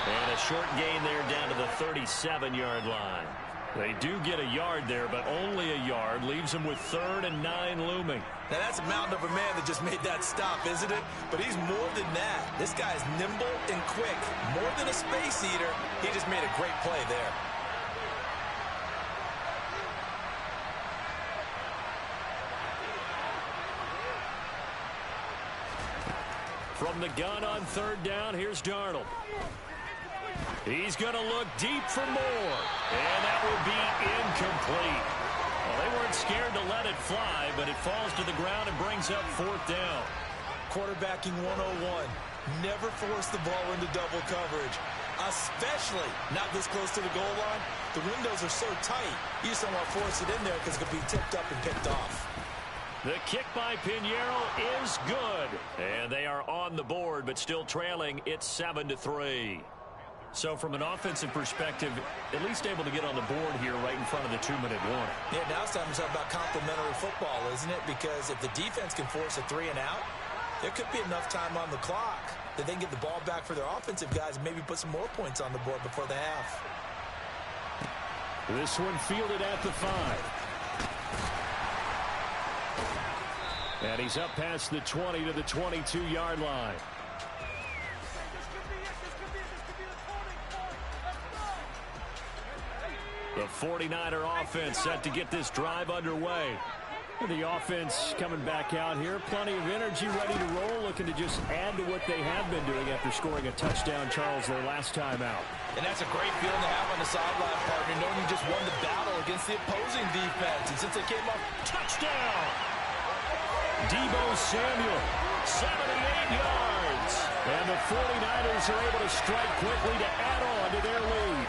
And a short gain there down to the 37-yard line. They do get a yard there, but only a yard. Leaves them with 3rd and 9 looming. Now that's a mountain of a man that just made that stop, isn't it? But he's more than that. This guy's nimble and quick. More than a space eater. He just made a great play there. From the gun on 3rd down, here's Darnold. He's going to look deep for more. And that will be incomplete. Well, they weren't scared to let it fly, but it falls to the ground and brings up 4th down. Quarterbacking 101. Never force the ball into double coverage, especially not this close to the goal line. The windows are so tight, you just don't want to force it in there because it could be tipped up and picked off. The kick by Pinheiro is good. And they are on the board, but still trailing. It's 7-3. So from an offensive perspective, at least able to get on the board here right in front of the 2-minute warning. Yeah, now it's time to talk about complementary football, isn't it? Because if the defense can force a 3 and out, there could be enough time on the clock that they can get the ball back for their offensive guys and maybe put some more points on the board before the half. This one fielded at the 5. And he's up past the 20 to the 22-yard line. The 49er offense set to get this drive underway. The offense coming back out here. Plenty of energy, ready to roll, looking to just add to what they have been doing after scoring a touchdown, Charles, their last time out. And that's a great feeling to have on the sideline, partner, knowing you just won the battle against the opposing defense. And since they came up, touchdown! Deebo Samuel, 78 yards. And the 49ers are able to strike quickly to add on to their lead.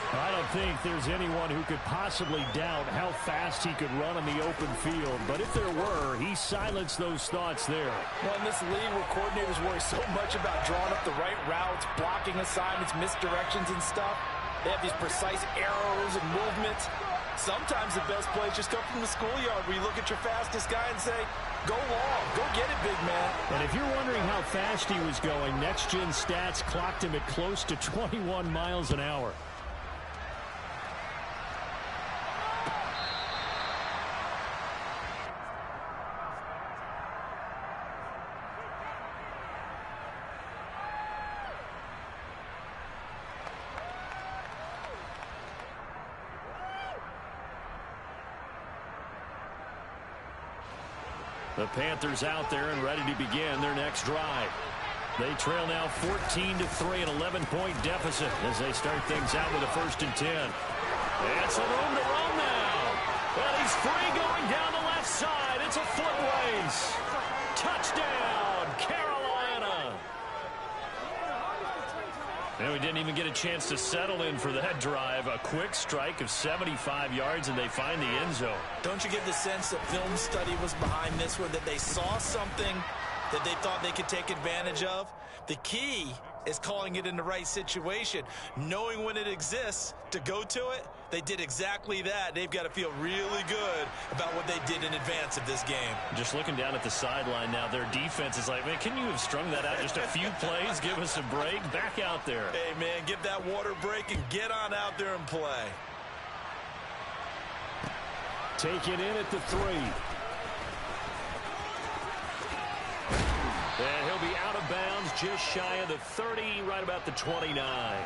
I don't think there's anyone who could possibly doubt how fast he could run on the open field. But if there were, he silenced those thoughts there. Well, in this league where coordinators worry so much about drawing up the right routes, blocking assignments, misdirections and stuff, they have these precise arrows and movements. Sometimes the best plays just come from the schoolyard where you look at your fastest guy and say, go long, go get it, big man. And if you're wondering how fast he was going, Next Gen Stats clocked him at close to 21 miles an hour. The Panthers out there and ready to begin their next drive. They trail now 14-3, an 11-point deficit as they start things out with a 1st and 10. And some room to run now. And he's free going down the left side. It's a foot race. Touchdown, Carolina. And we didn't even get a chance to settle in for that drive. A quick strike of 75 yards, and they find the end zone. Don't you get the sense that film study was behind this one, that they saw something that they thought they could take advantage of? The key is calling it in the right situation, knowing when it exists to go to it. They did exactly that. They've got to feel really good about what they did in advance of this game. Just looking down at the sideline now, their defense is like, man, can you have strung that out just a few plays? Give us a break. Back out there. Hey, man, give that water break and get on out there and play. Take it in at the 3. And he'll be out of bounds just shy of the 30, right about the 29.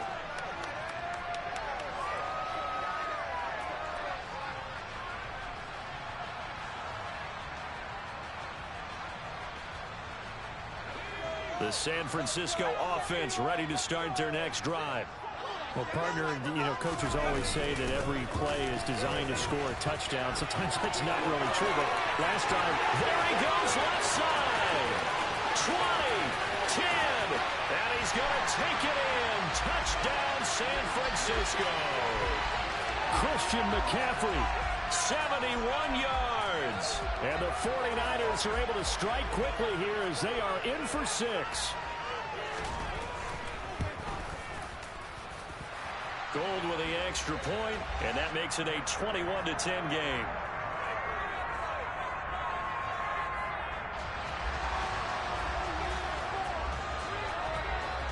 The San Francisco offense ready to start their next drive. Well, partner, you know, coaches always say that every play is designed to score a touchdown. Sometimes that's not really true, but last time, there he goes left side. 20, 10, and he's going to take it in. Touchdown, San Francisco. Christian McCaffrey, 71 yards. And the 49ers are able to strike quickly here as they are in for 6. Gold with the extra point, and that makes it a 21-10 game.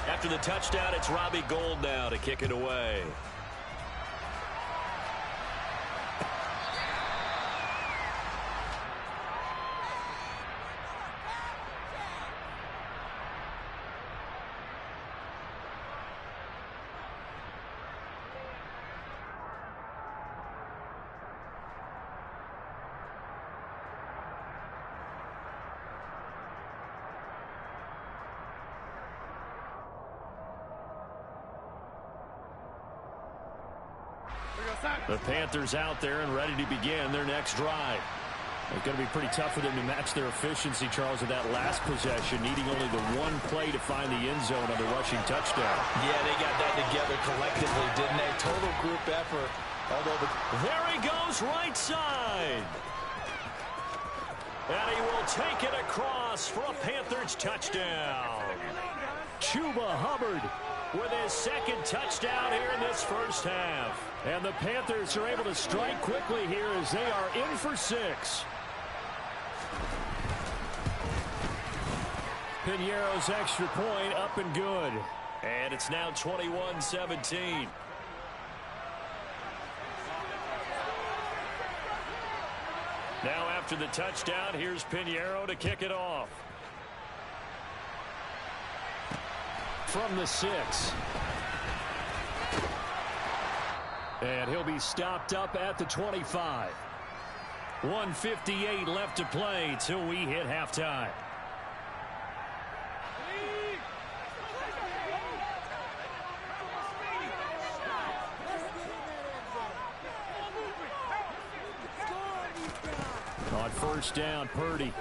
After the touchdown, it's Robbie Gould now to kick it away. The Panthers out there and ready to begin their next drive. It's going to be pretty tough for them to match their efficiency, Charles, with that last possession, needing only the one play to find the end zone on the rushing touchdown. Yeah, they got that together collectively, didn't they? Total group effort. Although there he goes right side. And he will take it across for a Panthers touchdown. Chuba Hubbard with his second touchdown here in this first half. And the Panthers are able to strike quickly here as they are in for 6. Pinheiro's extra point up and good. And it's now 21-17. Now after the touchdown, here's Pinheiro to kick it off. From the 6. And he'll be stopped up at the 25. 1:58 left to play till we hit halftime. On first down, Purdy.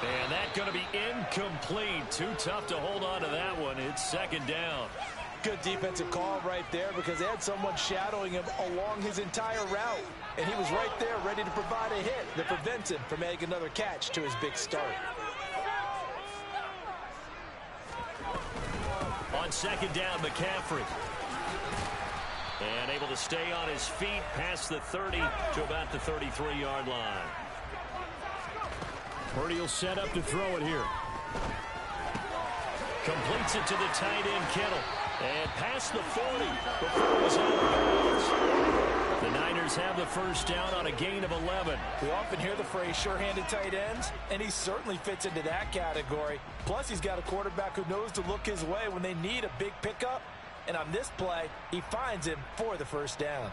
And that's going to be incomplete. Too tough to hold on to that one. It's second down. Good defensive call right there because they had someone shadowing him along his entire route. And he was right there ready to provide a hit that prevents him from making another catch to his big start. On second down, McCaffrey. And able to stay on his feet past the 30 to about the 33-yard line. Purdy will set up to throw it here. Completes it to the tight end, Kittle. And past the 40 before he's out of bounds. The Niners have the first down on a gain of 11. We often hear the phrase sure-handed tight ends, and he certainly fits into that category. Plus, he's got a quarterback who knows to look his way when they need a big pickup. And on this play, he finds him for the first down.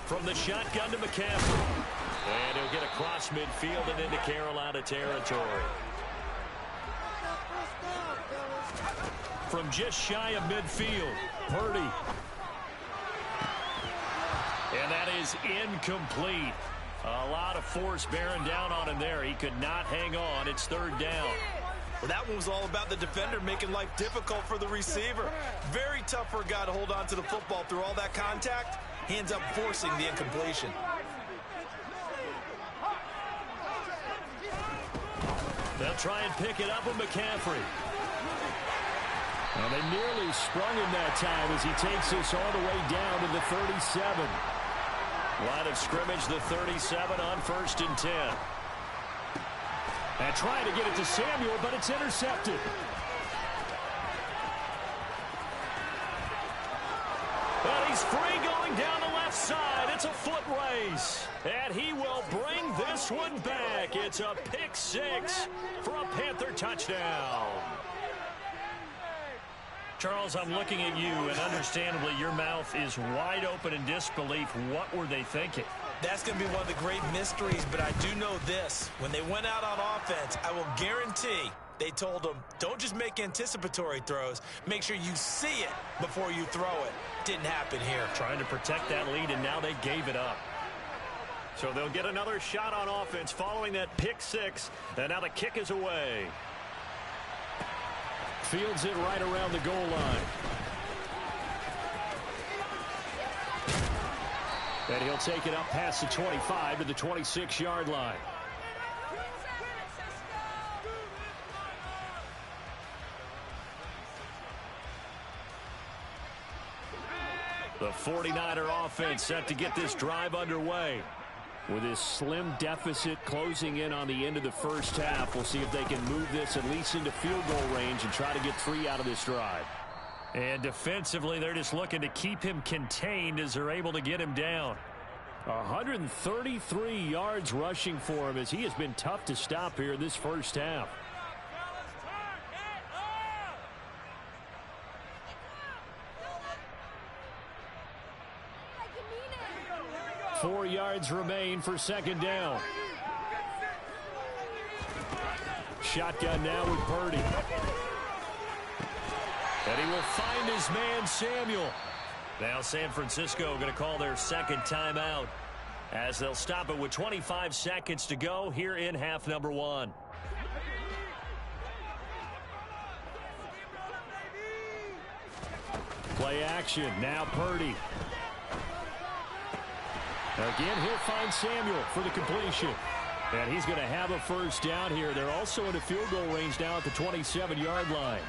From the shotgun to McCaffrey. And he'll get across midfield and into Carolina territory. From just shy of midfield, Purdy. And that is incomplete. A lot of force bearing down on him there. He could not hang on. It's third down. Well, that one was all about the defender making life difficult for the receiver. Very tough for a guy to hold on to the football through all that contact. He ends up forcing the incompletion. They'll try and pick it up with McCaffrey. And they nearly sprung him that time as he takes this all the way down to the 37. Line of scrimmage, the 37 on first and 10. And trying to get it to Samuel, but it's intercepted. And he's free going down the left side. It's a foot race. And he will bring this one back. It's a pick six for a Panther touchdown. Charles, I'm looking at you, and understandably, your mouth is wide open in disbelief. What were they thinking? That's going to be one of the great mysteries, but I do know this. When they went out on offense, I will guarantee they told them, don't just make anticipatory throws. Make sure you see it before you throw it. Didn't happen here. Trying to protect that lead, and now they gave it up. So they'll get another shot on offense following that pick six, and now the kick is away. Fields it right around the goal line. And he'll take it up past the 25 to the 26-yard line. The 49er offense set to get this drive underway. With this slim deficit closing in on the end of the first half, we'll see if they can move this at least into field goal range and try to get 3 out of this drive. And defensively, they're just looking to keep him contained as they're able to get him down. 133 yards rushing for him as he has been tough to stop here in this first half. Four yards remain for second down. Shotgun now with Purdy. And he will find his man, Samuel. Now San Francisco going to call their second timeout as they'll stop it with 25 seconds to go here in half number 1. Play action. Now Purdy. Again, he'll find Samuel for the completion. And he's going to have a first down here. They're also in a field goal range now at the 27-yard line.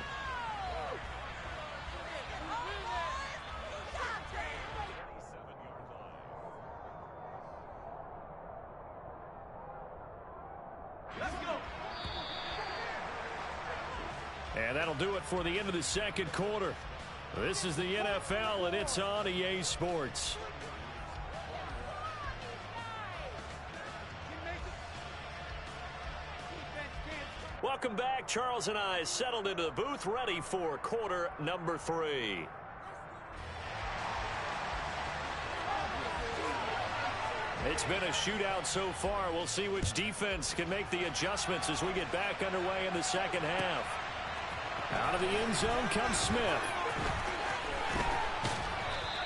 And that'll do it for the end of the second quarter. This is the NFL, and it's on EA Sports. Welcome back. Charles and I settled into the booth, ready for quarter number 3. It's been a shootout so far. We'll see which defense can make the adjustments as we get back underway in the second half. Out of the end zone comes Smith.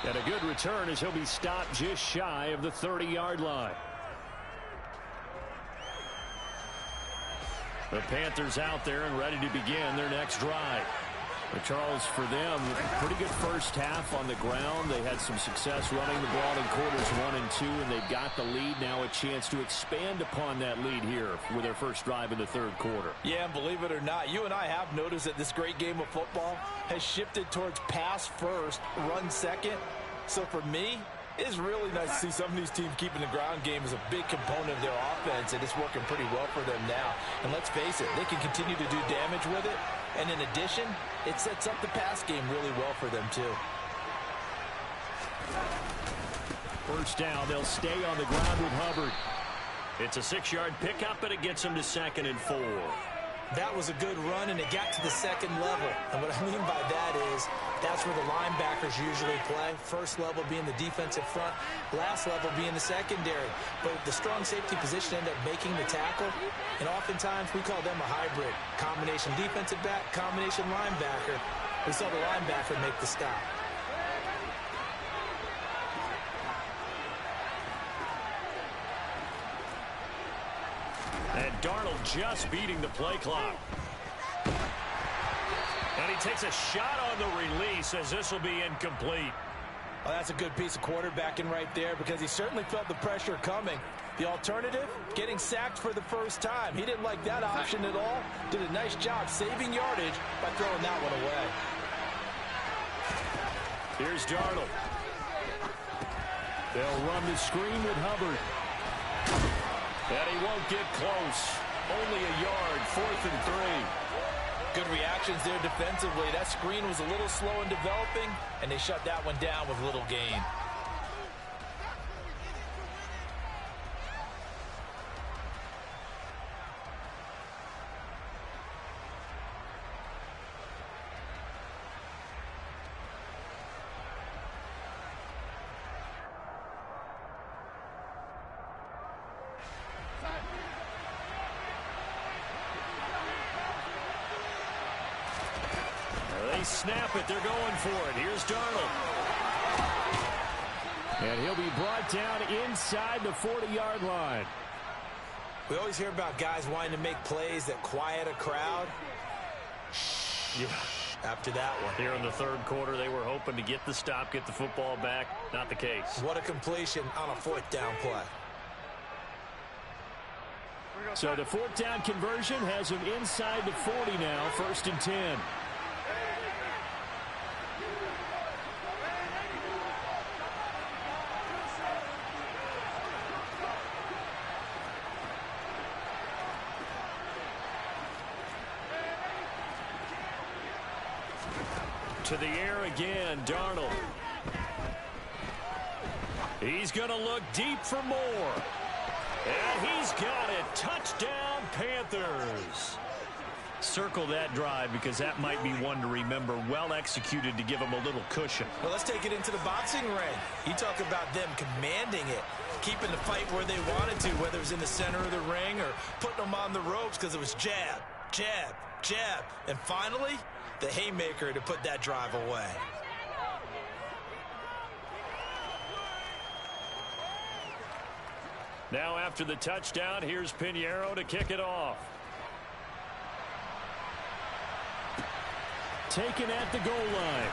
And a good return as he'll be stopped just shy of the 30-yard line. The Panthers out there and ready to begin their next drive. But Charles, for them, pretty good first half on the ground. They had some success running the ball in quarters 1 and 2, and they've got the lead. Now a chance to expand upon that lead here with their first drive in the third quarter. Yeah, and believe it or not, you and I have noticed that this great game of football has shifted towards pass first, run second. So for me, it's really nice to see some of these teams keeping the ground game as a big component of their offense, and it's working pretty well for them now. And let's face it, they can continue to do damage with it. And in addition, it sets up the pass game really well for them, too. First down, they'll stay on the ground with Hubbard. It's a 6-yard pickup, and it gets them to 2nd and 4. That was a good run, and it got to the second level. And what I mean by that is that's where the linebackers usually play. First level being the defensive front, last level being the secondary. But the strong safety position ended up making the tackle, and oftentimes we call them a hybrid. Combination defensive back, combination linebacker. We saw the linebacker make the stop. And Darnold just beating the play clock. And he takes a shot on the release as this will be incomplete. Well, that's a good piece of quarterbacking right there because he certainly felt the pressure coming. The alternative, getting sacked for the first time. He didn't like that option at all. Did a nice job saving yardage by throwing that one away. Here's Darnold. They'll run the screen with Hubbard. And he won't get close. Only a yard, 4th and 3. Good reactions there defensively. That screen was a little slow in developing, and they shut that one down with little gain. They snap it. They're going for it. Here's Darnold. And he'll be brought down inside the 40-yard line. We always hear about guys wanting to make plays that quiet a crowd. Yeah. After that one. Here in the third quarter, they were hoping to get the stop, get the football back. Not the case. What a completion on a 4th down play. So the 4th down conversion has him inside the 40 now, 1st and 10. To the air again, Darnold. He's going to look deep for more. And he's got it. Touchdown, Panthers. Circle that drive because that might be one to remember. Well executed to give him a little cushion. Well, let's take it into the boxing ring. You talk about them commanding it, keeping the fight where they wanted to, whether it was in the center of the ring or putting them on the ropes because it was jab, jab, jab. And finally, the haymaker to put that drive away. Now after the touchdown, here's Pinheiro to kick it off. Taken at the goal line.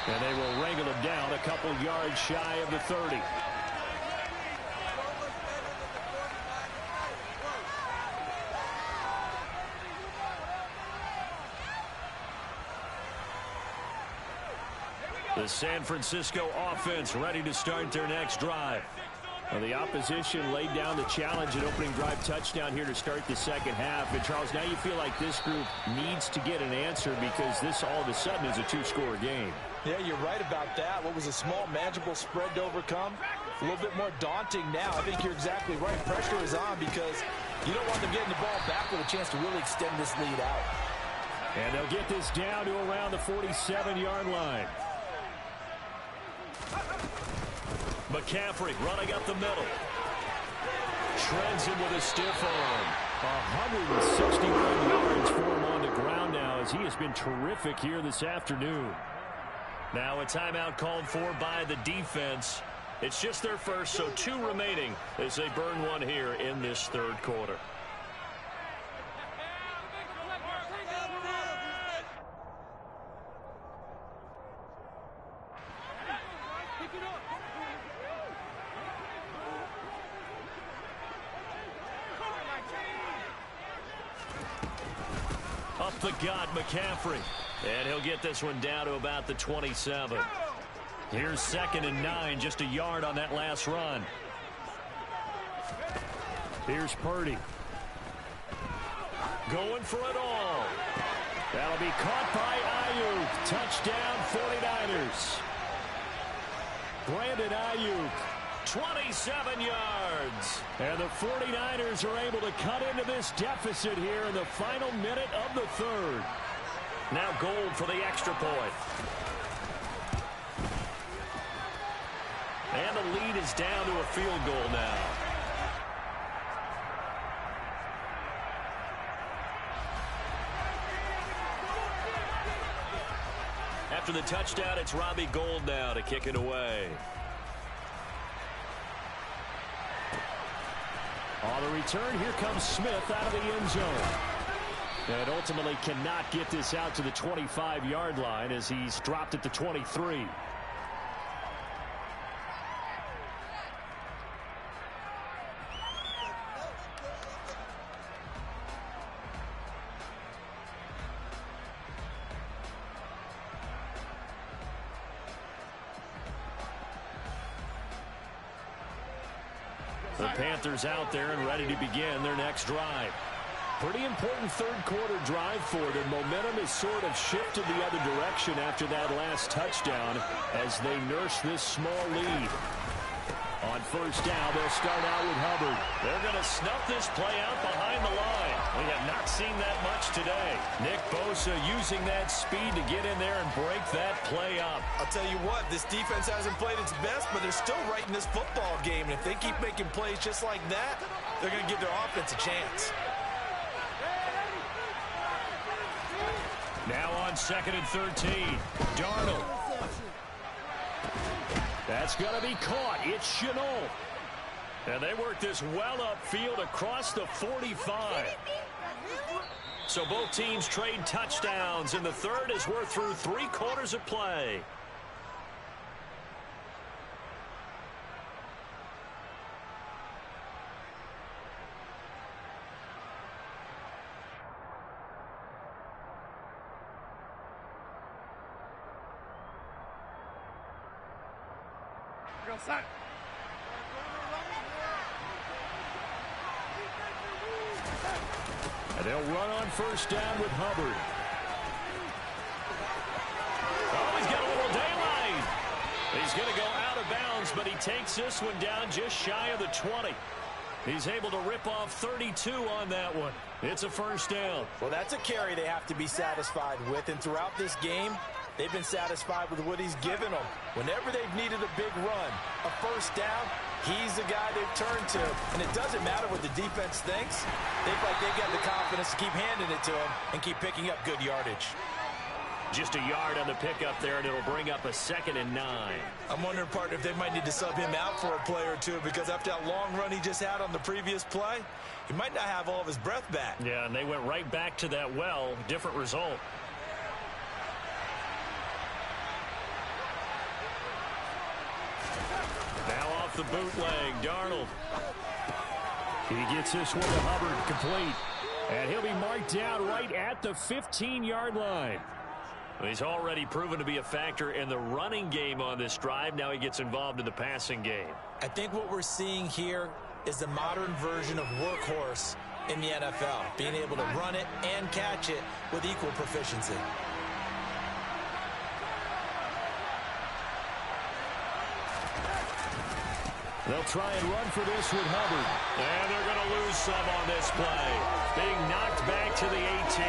And they will wrangle him down a couple yards shy of the 30. The San Francisco offense ready to start their next drive. Well, the opposition laid down the challenge at opening drive touchdown here to start the second half. And, Charles, now you feel like this group needs to get an answer because this all of a sudden is a 2-score game. Yeah, you're right about that. What was a small, manageable spread to overcome? A little bit more daunting now. I think you're exactly right. Pressure is on because You don't want them getting the ball back with a chance to really extend this lead out. And they'll get this down to around the 47-yard line. McCaffrey running up the middle. Shreds him with a stiff arm. 161 yards for him on the ground now as he has been terrific here this afternoon. Now a timeout called for by the defense. It's just their first, so 2 remaining as they burn one here in this third quarter. Up the gut, McCaffrey. And he'll get this one down to about the 27. Here's 2nd and 9, just a yard on that last run. Here's Purdy. Going for it all. That'll be caught by Ayuk. Touchdown, 49ers. Brandon Ayuk, 27 yards. And the 49ers are able to cut into this deficit here in the final minute of the third. Now Gold for the extra point. And the lead is down to a field goal now. After the touchdown, it's Robbie Gould now to kick it away. On the return, here comes Smith out of the end zone. And ultimately cannot get this out to the 25-yard line as he's dropped at the 23. The Panthers out there and ready to begin their next drive. Pretty important third quarter drive for them. Momentum has sort of shifted the other direction after that last touchdown as they nurse this small lead. On first down, they'll start out with Hubbard. They're going to snuff this play out behind the line. We have not seen that much today. Nick Bosa using that speed to get in there and break that play up. I'll tell you what, this defense hasn't played its best, but they're still right in this football game. And if they keep making plays just like that, they're going to give their offense a chance. Now on 2nd and 13, Darnold. That's going to be caught. It's Shenault. And they work this well upfield across the 45. So both teams trade touchdowns, and the third as we're through 3 quarters of play. And they'll run on first down with Hubbard. Oh, he's got a little daylight. He's going to go out of bounds, but he takes this one down just shy of the 20. He's able to rip off 32 on that one. It's a first down. Well, that's a carry they have to be satisfied with, and throughout this game, they've been satisfied with what he's given them. Whenever they've needed a big run, a first down, he's the guy they've turned to. And it doesn't matter what the defense thinks. They've got the confidence to keep handing it to him and keep picking up good yardage. Just a yard on the pickup there, and it'll bring up a 2nd and 9. I'm wondering, partner, if they might need to sub him out for a play or two, because after that long run he just had on the previous play, he might not have all of his breath back. Yeah, and they went right back to that well. Different result. Now off the bootleg, Darnold. He gets this one to Hubbard, complete. And he'll be marked down right at the 15-yard line. He's already proven to be a factor in the running game on this drive. Now he gets involved in the passing game. I think what we're seeing here is the modern version of workhorse in the NFL, being able to run it and catch it with equal proficiency. They'll try and run for this with Hubbard. And they're going to lose some on this play. Being knocked back to the 18.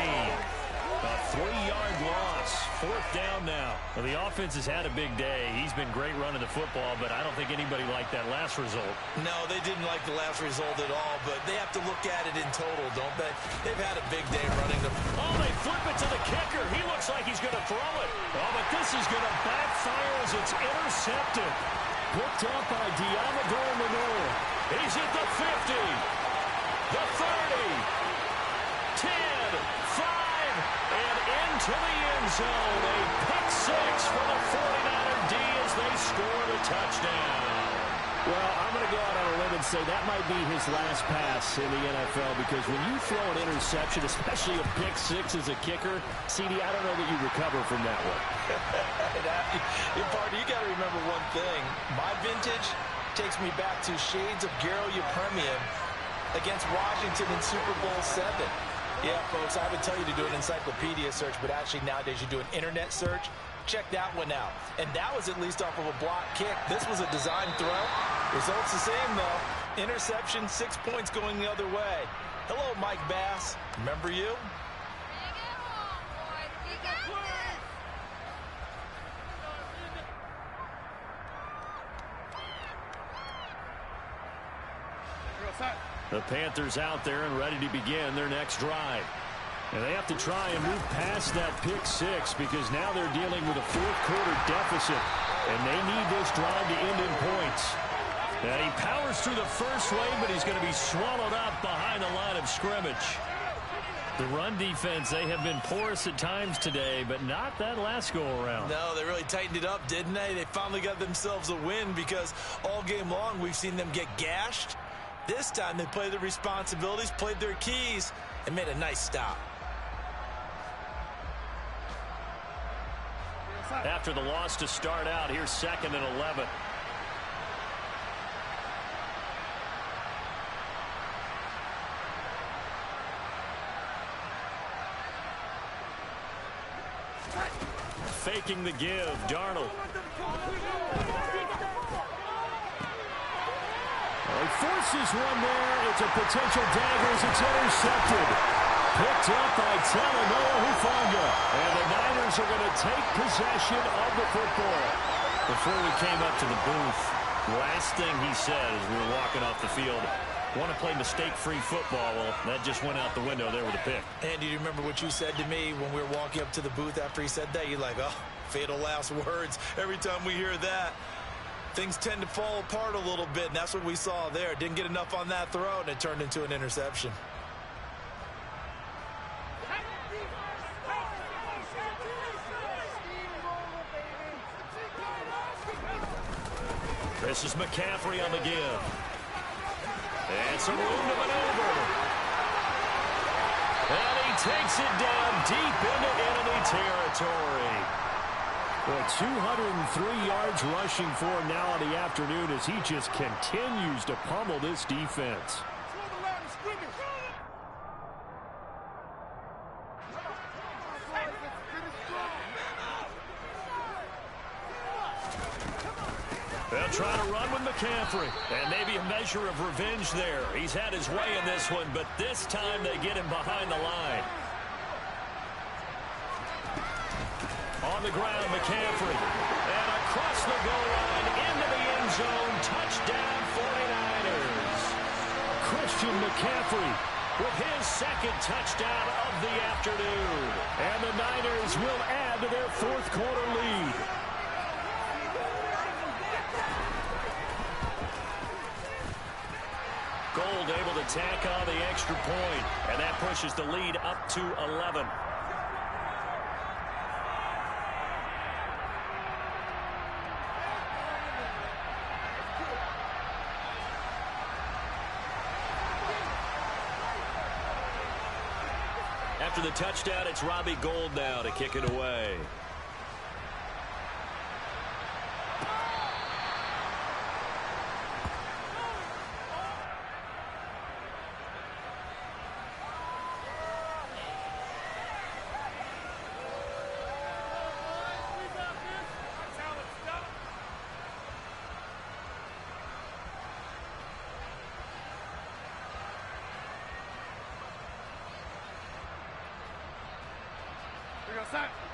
A 3-yard loss. 4th down now. Well, the offense has had a big day. He's been great running the football, but I don't think anybody liked that last result. No, they didn't like the last result at all, but they have to look at it in total, don't they? They've had a big day running the... Oh, they flip it to the kicker. He looks like he's going to throw it. Oh, but this is going to backfire as it's intercepted. Picked up by Diamador Lenore. He's at the 50. The 30. 10. 5. And into the end zone. A pick 6 for the 49er D as they score the touchdown. Well, I'm going to go out on a limb and say that might be his last pass in the NFL, because when you throw an interception, especially a pick 6 as a kicker, CD, I don't know that you recover from that one. You got to remember one thing. My vintage takes me back to shades of Garo Yepremian against Washington in Super Bowl 7. Yeah, folks, I would tell you to do an encyclopedia search, but actually nowadays you do an internet search. Check that one out. And that was at least off of a block kick. This was a design throw. Results the same, though. Interception, 6 points going the other way. Hello, Mike Bass. Remember you? The Panthers out there and ready to begin their next drive. And they have to try and move past that pick 6, because now they're dealing with a 4th quarter deficit. And they need this drive to end in points. And he powers through the first wave, but he's going to be swallowed up behind the line of scrimmage. The run defense, they have been porous at times today, but not that last go-around. No, they really tightened it up, didn't they? They finally got themselves a win, because all game long we've seen them get gashed. This time they played their responsibilities, played their keys, and made a nice stop. After the loss to start out, here's 2nd and 11. Faking the give, Darnold. He forces one there. It's a potential dagger as it's intercepted. Picked up by Talanoa Hufanga. And the Niners are going to take possession of the football. Before we came up to the booth, last thing he said as we were walking off the field, want to play mistake-free football. Well, that just went out the window there with a pick. And do you remember what you said to me when we were walking up to the booth after he said that? You're like, oh, fatal last words. Every time we hear that, things tend to fall apart a little bit, and that's what we saw there. Didn't get enough on that throw, and it turned into an interception. This is McCaffrey on the give. And some room to maneuver. And he takes it down deep into enemy territory. Well, 203 yards rushing for him now in the afternoon as he just continues to pummel this defense. They'll try to run with McCaffrey. And maybe a measure of revenge there. He's had his way in this one, but this time they get him behind the line. On the ground, McCaffrey. And across the goal line, into the end zone. Touchdown, 49ers. Christian McCaffrey with his 2nd touchdown of the afternoon. And the Niners will add to their 4th quarter lead. Gold able to tack on the extra point, and that pushes the lead up to 11. After the touchdown, it's Robbie Gould now to kick it away.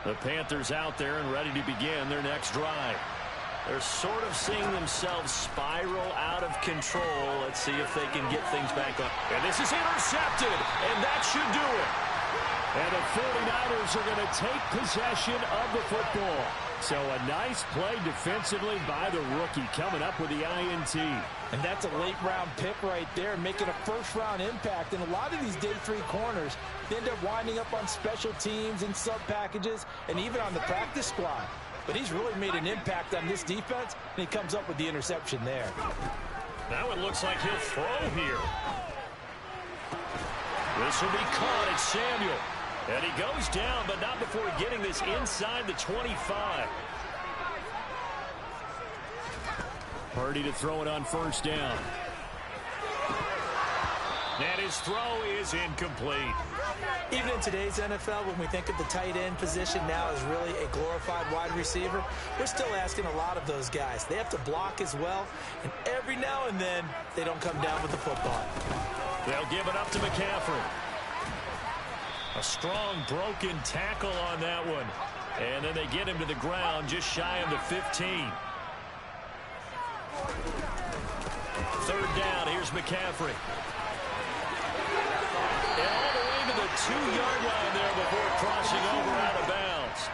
The Panthers out there and ready to begin their next drive. They're sort of seeing themselves spiral out of control. Let's see if they can get things back on. And this is intercepted, and that should do it. And the 49ers are going to take possession of the football. So a nice play defensively by the rookie coming up with the INT. And that's a late-round pick right there, making a first-round impact. And a lot of these day 3 corners, they end up winding up on special teams and sub-packages and even on the practice squad. But he's really made an impact on this defense, and he comes up with the interception there. Now it looks like he'll throw here. This will be caught. It's Samuel. And he goes down, but not before getting this inside the 25. Purdy to throw it on first down. And his throw is incomplete. Even in today's NFL, when we think of the tight end position now as really a glorified wide receiver, we're still asking a lot of those guys. They have to block as well, and every now and then they don't come down with the football. They'll give it up to McCaffrey. A strong broken tackle on that one. And then they get him to the ground just shy of the 15. Third down, here's McCaffrey. And all the way to the 2-yard line there before crossing over out of bounds.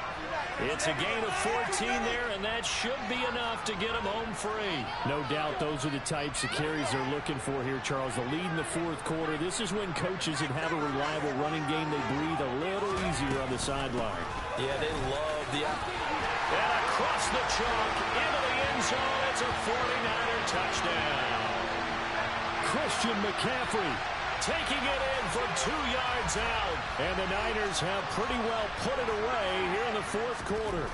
It's a gain of 14 there, and that should be enough to get him home free. No doubt those are the types of carries they're looking for here, Charles. The lead in the fourth quarter. This is when coaches that have a reliable running game, they breathe a little easier on the sideline. Yeah, they love the... And across the chalk, into the end zone, it's a 49er touchdown. Christian McCaffrey taking it in from 2 yards out. And the Niners have pretty well put it away here in the fourth quarter.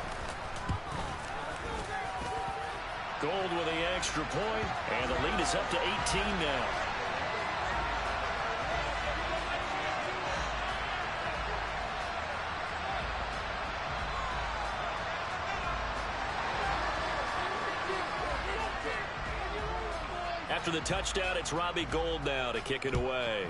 Gold with the extra point, and the lead is up to 18 now. After the touchdown, it's Robbie Gould now to kick it away.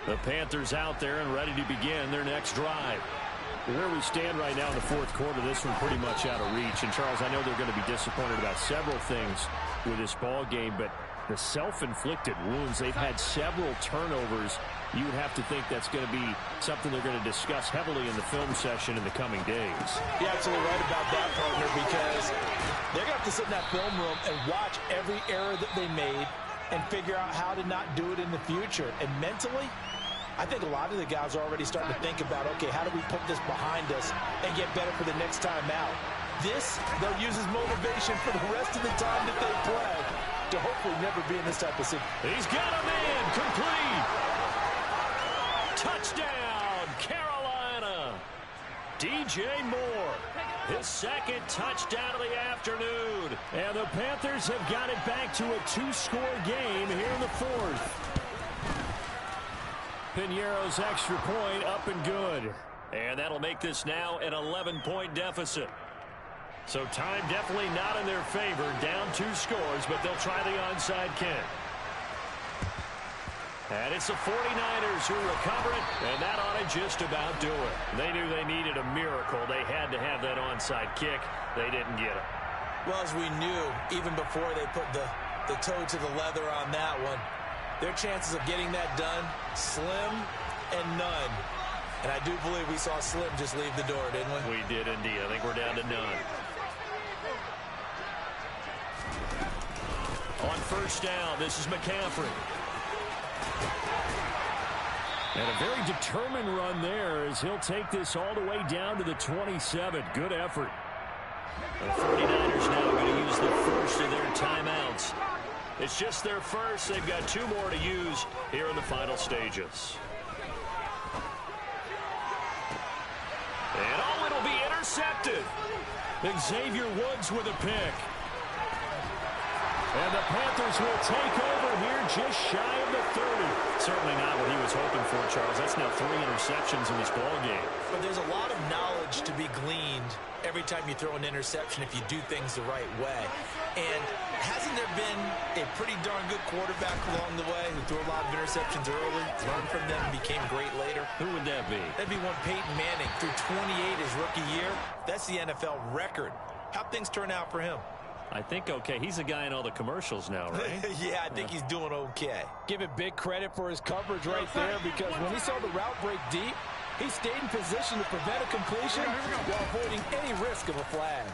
The Panthers out there and ready to begin their next drive. Where we stand right now in the fourth quarter, this one pretty much out of reach. And, Charles, I know they're going to be disappointed about several things with this ball game, but the self-inflicted wounds, they've had several turnovers. You would have to think that's going to be something they're going to discuss heavily in the film session in the coming days. You're absolutely right about that, partner, because they're going to have to sit in that film room and watch every error that they made and figure out how to not do it in the future. And mentally, I think a lot of the guys are already starting to think about, okay, how do we put this behind us and get better for the next time out? This, they'll use as motivation for the rest of the time that they play to hopefully never be in this type of situation. He's got a man, complete. Touchdown, Carolina. DJ Moore, his second touchdown of the afternoon. And the Panthers have got it back to a 2-score game here in the fourth. Piñeiro's extra point up and good. And that'll make this now an 11-point deficit. So time definitely not in their favor. Down 2 scores, but they'll try the onside kick. And it's the 49ers who recover it, and that ought to just about do it. They knew they needed a miracle. They had to have that onside kick. They didn't get it. Well, as we knew, even before they put the toe to the leather on that one, their chances of getting that done, slim and none. And I do believe we saw Slim just leave the door, didn't we? We did indeed. I think we're down to none. On first down, this is McCaffrey. And a very determined run there as he'll take this all the way down to the 27. Good effort. The 49ers now going to use the first of their timeouts. It's just their first. They've got 2 more to use here in the final stages. And oh, it'll be intercepted. Xavier Woods with a pick. And the Panthers will take over here just shy of the 30. Certainly not what he was hoping for, Charles. That's now 3 interceptions in this ball game. But there's a lot of knowledge to be gleaned every time you throw an interception if you do things the right way. And hasn't there been a pretty darn good quarterback along the way who threw a lot of interceptions early, learned from them, and became great later? Who would that be? That'd be one Peyton Manning. Threw 28 his rookie year. That's the NFL record. How'd things turn out for him? I think okay. He's a guy in all the commercials now, right? Yeah, I think he's doing okay. Give it big credit for his coverage right there, because when he saw the route break deep, he stayed in position to prevent a completion while avoiding any risk of a flag.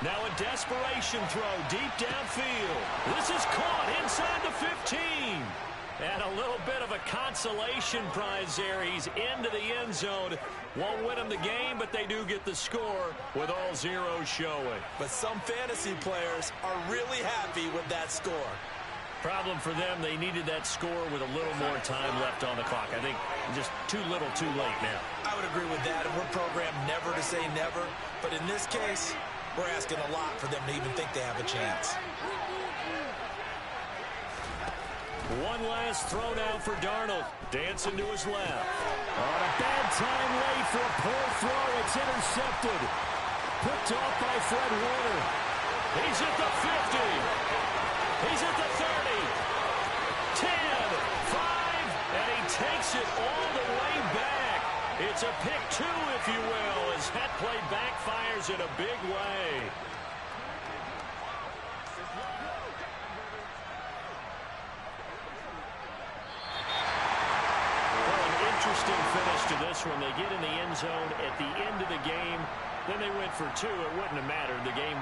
Now a desperation throw deep downfield. This is caught inside the 15. And a little bit of a consolation prize there. He's into the end zone. Won't win him the game, but they do get the score with all zeros showing. But some fantasy players are really happy with that score. Problem for them, they needed that score with a little more time left on the clock. I think just too little too late now. I would agree with that, and we're programmed never to say never. But in this case, we're asking a lot for them to even think they have a chance. One last throw now for Darnold. Dancing to his left. On a bad time late for a poor throw. It's intercepted. Picked off by Fred Warner. He's at the 50. He's at the 30. 10, 5, and he takes it all the way back. It's a pick 2, if you will, as that play backfires in a big way. Interesting finish to this one. They get in the end zone at the end of the game. Then they went for 2. It wouldn't have mattered. The game